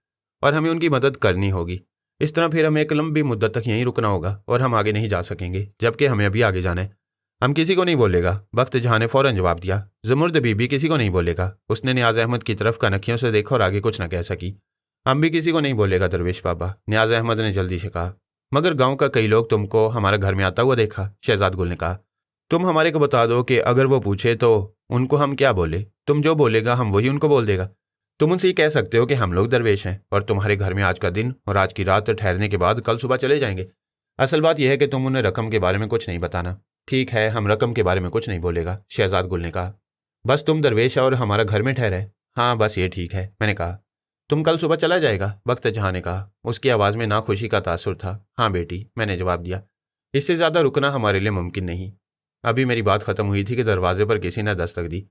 और हमें उनकी मदद करनी होगी। इस तरह फिर हमें एक लंबी मुद्दत तक यहीं रुकना होगा और हम आगे नहीं जा सकेंगे, जबकि हमें अभी आगे जाना है। हम किसी को नहीं बोलेगा, बख्त जहां ने फ़ौरन जवाब दिया। ज़ुमुर्द बीबी किसी को नहीं बोलेगा। उसने नियाज़ अहमद की तरफ कनखियों से देखा और आगे कुछ न कह सकी। हम भी किसी को नहीं बोलेगा दरवेश बाबा, नियाज़ अहमद ने जल्दी से कहा। मगर गांव का कई लोग तुमको हमारे घर में आता हुआ देखा, शहजाद गुल ने कहा। तुम हमारे को बता दो कि अगर वो पूछे तो उनको हम क्या बोले। तुम जो बोलेगा हम वही उनको बोल देगा। तुम उनसे ही कह सकते हो कि हम लोग दरवेश हैं और तुम्हारे घर में आज का दिन और आज की रात ठहरने के बाद कल सुबह चले जाएंगे। असल बात यह है कि तुम उन्हें रकम के बारे में कुछ नहीं बताना। ठीक है, हम रकम के बारे में कुछ नहीं बोलेगा, शहजाद गुल ने कहा। बस तुम दरवेश और हमारा घर में ठहरे। हाँ बस ये ठीक है, मैंने कहा। तुम कल सुबह चला जाएगा, बख्त जहां ने कहा। उसकी आवाज़ में नाखुशी का तासुर था। हाँ बेटी, मैंने जवाब दिया। इससे ज़्यादा रुकना हमारे लिए मुमकिन नहीं। अभी मेरी बात ख़त्म हुई थी कि दरवाजे पर किसी ने दस्तक दी।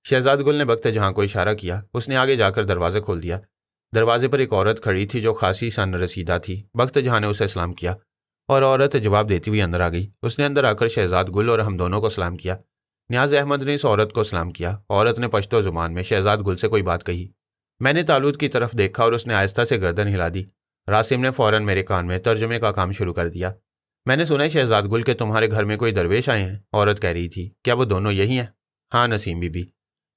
शहजाद गुल ने बख्त जहां को इशारा किया। उसने आगे जाकर दरवाज़ा खोल दिया। दरवाजे पर एक औरत खड़ी थी जो खासी सन रसीदा थी। बख्त जहां ने उसे सलाम किया और औरत जवाब देती हुई अंदर आ गई। उसने अंदर आकर शहजाद गुल और हम दोनों को सलाम किया। नियाज़ अहमद ने इस औरत को सलाम किया। औरत ने पश्तो ज़ुबान में शहजाद गुल से कोई बात कही। मैंने तालूत की तरफ देखा और उसने आहिस्ता से गर्दन हिला दी। रासिम ने फ़ौरन मेरे कान में तर्जुमे का काम शुरू कर दिया। मैंने सुना है शहजाद गुल के तुम्हारे घर में कोई दरवेश आए हैं, औरत कह रही थी। क्या वो दोनों यही हैं? हाँ नसीम बीबी।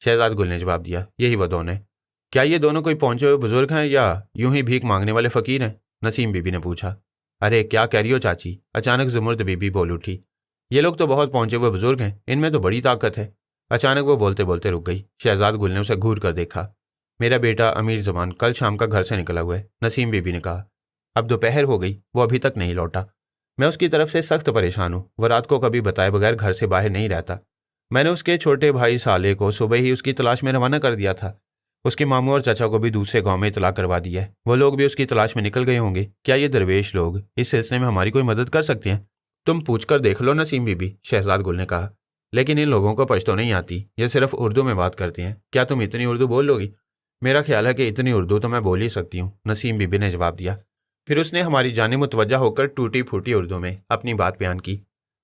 शहजाद गुल ने जवाब दिया, यही वो दोनों हैं। क्या ये दोनों कोई पहुंचे हुए बुजुर्ग हैं या यूं ही भीख मांगने वाले फकीर हैं? नसीम बीबी ने पूछा। अरे क्या कह रही हो चाची? अचानक जुमुर्द बीबी बोल उठी। ये लोग तो बहुत पहुंचे हुए बुजुर्ग हैं, इनमें तो बड़ी ताकत है। अचानक वो बोलते बोलते रुक गई। शहजाद गुल ने उसे घूर कर देखा। मेरा बेटा अमीर जमान कल शाम का घर से निकला हुआ है, नसीम बीबी ने कहा। अब दोपहर हो गई, वो अभी तक नहीं लौटा। मैं उसकी तरफ से सख्त परेशान हूँ। वह रात को कभी बताए बगैर घर से बाहर नहीं रहता। मैंने उसके छोटे भाई साले को सुबह ही उसकी तलाश में रवाना कर दिया था। उसके मामू और चाचा को भी दूसरे गांव में इतला करवा दी है। वो लोग भी उसकी तलाश में निकल गए होंगे। क्या ये दरवेश लोग इस सिलसिले में हमारी कोई मदद कर सकते हैं? तुम पूछ कर देख लो नसीम बीबी, शहजाद गुल ने कहा। लेकिन इन लोगों को पश्तो नहीं आती, ये सिर्फ उर्दू में बात करते हैं। क्या तुम इतनी उर्दू बोल लोगी? मेरा ख्याल है कि इतनी उर्दू तो मैं बोल ही सकती हूँ, नसीम बीबी ने जवाब दिया। फिर उसने हमारी जानिब मुतवज्जा होकर टूटी फूटी उर्दू में अपनी बात बयान की।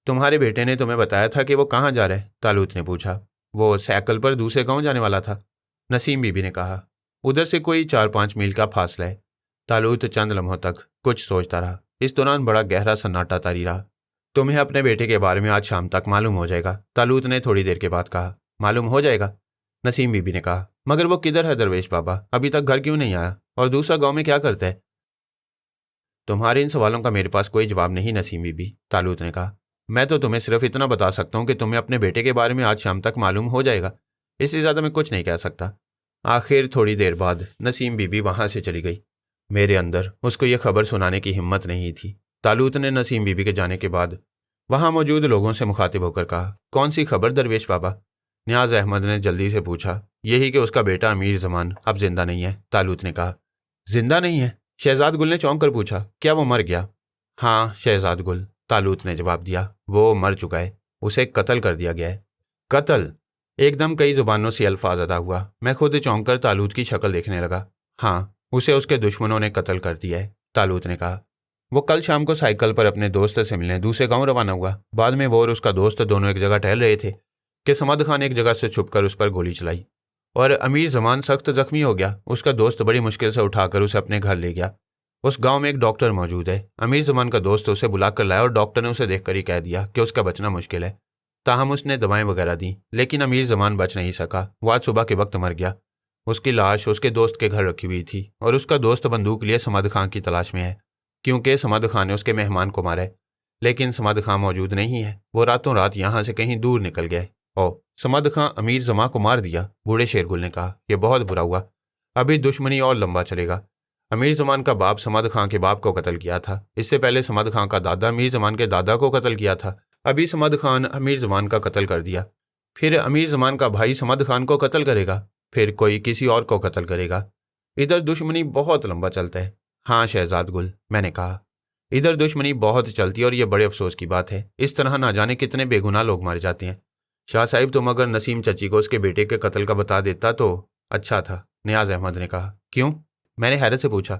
तुम्हारे बेटे ने तुम्हें बताया था कि वो कहाँ जा रहा है? तालूत ने पूछा। वो साइकिल पर दूसरे गांव जाने वाला था, नसीम बीबी ने कहा। उधर से कोई 4-5 मील का फासला है। तालूत चंद लम्हों तक कुछ सोचता रहा। इस दौरान बड़ा गहरा सन्नाटा तारी रहा। तुम्हें अपने बेटे के बारे में आज शाम तक मालूम हो जाएगा, तालूत ने थोड़ी देर के बाद कहा। मालूम हो जाएगा, नसीम बीबी ने कहा। मगर वो किधर है दरवेश बाबा? अभी तक घर क्यों नहीं आया? और दूसरा गांव में क्या करता है? तुम्हारे इन सवालों का मेरे पास कोई जवाब नहीं नसीम बीबी, तालूत ने कहा। मैं तो तुम्हें सिर्फ इतना बता सकता हूँ कि तुम्हें अपने बेटे के बारे में आज शाम तक मालूम हो जाएगा। इससे ज़्यादा मैं कुछ नहीं कह सकता। आखिर थोड़ी देर बाद नसीम बीबी वहाँ से चली गई। मेरे अंदर उसको ये खबर सुनाने की हिम्मत नहीं थी। तालूत ने नसीम बीबी के जाने के बाद वहाँ मौजूद लोगों से मुखातिब होकर कहा, कौन सी खबर दरवेश बाबा? न्याज अहमद ने जल्दी से पूछा। यही कि उसका बेटा अमीर जमान अब जिंदा नहीं है, तालूत ने कहा। जिंदा नहीं है? शहजाद गुल ने चौंक कर पूछा। क्या वो मर गया? हाँ शहजाद गुल, तालूत ने जवाब दिया। वो मर चुका है, उसे कत्ल कर दिया गया है। कत्ल? एकदम कई जुबानों से अल्फाज अदा हुआ। मैं खुद चौंक कर तालूत की शक्ल देखने लगा। हाँ, उसे उसके दुश्मनों ने कत्ल कर दिया है, तालूत ने कहा। वो कल शाम को साइकिल पर अपने दोस्त से मिलने दूसरे गांव रवाना हुआ। बाद में वो और उसका दोस्त दोनों एक जगह टहल रहे थे कि समद खान एक जगह से छुपकर उस पर गोली चलाई और अमीर जमान सख्त जख्मी हो गया। उसका दोस्त बड़ी मुश्किल से उठाकर उसे अपने घर ले गया। उस गांव में एक डॉक्टर मौजूद है। अमीर जमान का दोस्त उसे बुलाकर लाया और डॉक्टर ने उसे देखकर ही कह दिया कि उसका बचना मुश्किल है। ताहम उसने दवाएं वगैरह दी, लेकिन अमीर जमान बच नहीं सका। वो आज सुबह के वक्त मर गया। उसकी लाश उसके दोस्त के घर रखी हुई थी और उसका दोस्त बंदूक लिए समद खान की तलाश में है, क्योंकि समद खान ने उसके मेहमान को मारा है। लेकिन समद खान मौजूद नहीं है। वो रातों रात यहाँ से कहीं दूर निकल गया है। ओ, समद खान अमीर जमा को मार दिया, बूढ़े शेरगुल ने कहा। यह बहुत बुरा हुआ। अभी दुश्मनी और लंबा चलेगा। अमीर जमान का बाप समद खान के बाप को कत्ल किया था। इससे पहले समद खान का दादा अमीर जमान के दादा को कत्ल किया था। अभी समद खान अमीर जमान का कत्ल कर दिया। फिर अमीर जमान का भाई समद खान को कत्ल करेगा। फिर कोई किसी और को कत्ल करेगा। इधर दुश्मनी बहुत लंबा चलता है। हाँ शहजाद गुल, मैंने कहा, इधर दुश्मनी बहुत चलती है और यह बड़े अफसोस की बात है। इस तरह ना जाने कितने बेगुनाह लोग मारे जाते हैं। शाह साहिब, तुम अगर नसीम चची को उसके बेटे के कत्ल का बता देता तो अच्छा था, नियाज अहमद ने कहा। क्यों? मैंने हैरत से पूछा।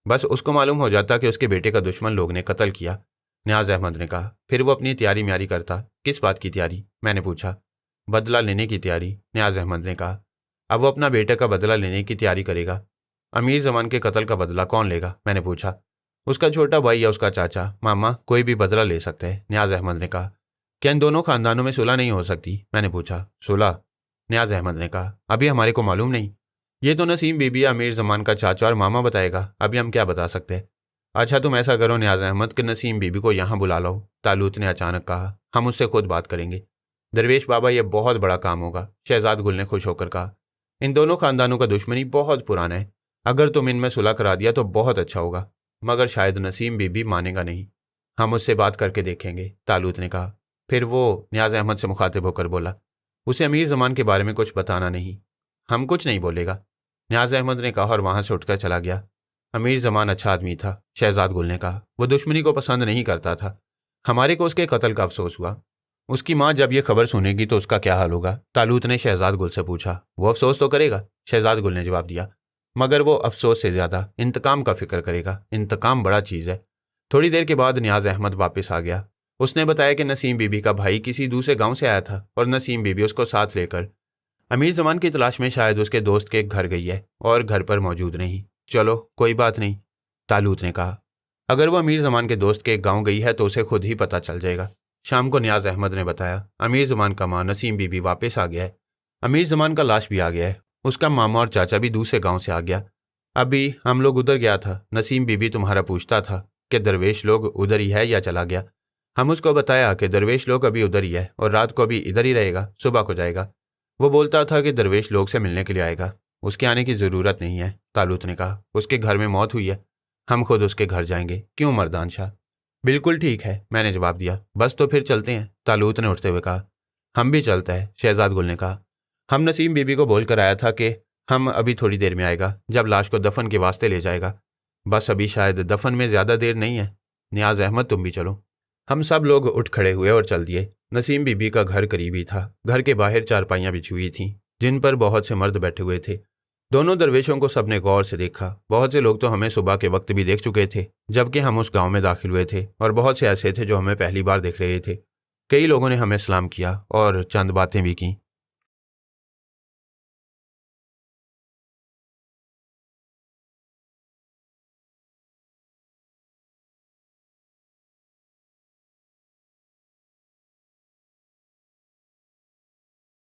बस उसको मालूम हो जाता कि उसके बेटे का दुश्मन लोग ने कत्ल किया, नियाज अहमद ने कहा। फिर वो अपनी तैयारी म्यारी करता। किस बात की तैयारी? मैंने पूछा। बदला लेने की तैयारी, नियाज अहमद ने कहा। अब वो अपना बेटे का बदला लेने की तैयारी करेगा। अमीर जमान के कत्ल का बदला कौन लेगा? मैंने पूछा। उसका छोटा भाई या उसका चाचा, मामा, कोई भी बदला ले सकता है, नियाज अहमद ने कहा। क्या इन दोनों खानदानों में सुलह नहीं हो सकती? मैंने पूछा। सुलह? नियाज अहमद ने कहा। अभी हमारे को मालूम नहीं। ये तो नसीम बीबी अमीर जमान का चाचा और मामा बताएगा। अभी हम क्या बता सकते हैं? अच्छा तुम ऐसा करो नियाज अहमद कि नसीम बीबी को यहाँ बुला लो, तालूत ने अचानक कहा। हम उससे खुद बात करेंगे। दरवेश बाबा, यह बहुत बड़ा काम होगा, शहजाद गुल ने खुश होकर कहा। इन दोनों खानदानों का दुश्मनी बहुत पुराना है। अगर तुम इनमें सुलह करा दिया तो बहुत अच्छा होगा, मगर शायद नसीम बीबी मानेगा नहीं। हम उससे बात करके देखेंगे, तालूत ने कहा। फिर वो नियाज अहमद से मुखातिब होकर बोला, उसे अमीर जमान के बारे में कुछ बताना नहीं। हम कुछ नहीं बोलेगा, नियाज अहमद ने कहा और वहां से उठकर चला गया। अमीर जमान अच्छा आदमी था, शहजाद गुल ने कहा। वो दुश्मनी को पसंद नहीं करता था। हमारे को उसके कत्ल का अफसोस हुआ। उसकी माँ जब ये खबर सुनेगी तो उसका क्या हाल होगा? तालूत ने शहजाद गुल से पूछा। वो अफसोस तो करेगा, शहजाद गुल ने जवाब दिया, मगर वो अफसोस से ज्यादा इंतकाम का फिक्र करेगा। इंतकाम बड़ा चीज़ है। थोड़ी देर के बाद नियाज अहमद वापस आ गया। उसने बताया कि नसीम बीबी का भाई किसी दूसरे गांव से आया था और नसीम बीबी उसको साथ लेकर अमीर जमान की तलाश में शायद उसके दोस्त के घर गई है और घर पर मौजूद नहीं। चलो कोई बात नहीं, तालूत ने कहा। अगर वो अमीर जमान के दोस्त के गांव गई है तो उसे खुद ही पता चल जाएगा। शाम को नियाज अहमद ने बताया, अमीर जमान का मां नसीम बीबी वापस आ गया है। अमीर जमान का लाश भी आ गया है, उसका मामा और चाचा भी दूसरे गांव से आ गया। अभी हम लोग उधर गया था। नसीम बीबी तुम्हारा पूछता था कि दरवेश लोग उधर ही है या चला गया। हम उसको बताया कि दरवेश लोग अभी उधर ही है और रात को अभी इधर ही रहेगा, सुबह को जाएगा। वो बोलता था कि दरवेश लोग से मिलने के लिए आएगा, उसके आने की ज़रूरत नहीं है। तालूत ने कहा, उसके घर में मौत हुई है, हम खुद उसके घर जाएंगे, क्यों मर्दान शाह? बिल्कुल ठीक है, मैंने जवाब दिया। बस तो फिर चलते हैं, तालूत ने उठते हुए कहा। हम भी चलते हैं, शहजाद गुल ने कहा। हम नसीम बीबी को बोल कर आया था कि हम अभी थोड़ी देर में आएगा, जब लाश को दफन के वास्ते ले जाएगा। बस अभी शायद दफन में ज़्यादा देर नहीं है। नियाज अहमद, तुम भी चलो। हम सब लोग उठ खड़े हुए और चल दिए। नसीम बीबी का घर करीब ही था। घर के बाहर चारपाइयाँ बिछी हुई थीं, जिन पर बहुत से मर्द बैठे हुए थे। दोनों दरवेशों को सबने गौर से देखा। बहुत से लोग तो हमें सुबह के वक्त भी देख चुके थे जबकि हम उस गांव में दाखिल हुए थे, और बहुत से ऐसे थे जो हमें पहली बार देख रहे थे। कई लोगों ने हमें सलाम किया और चंद बातें भी की।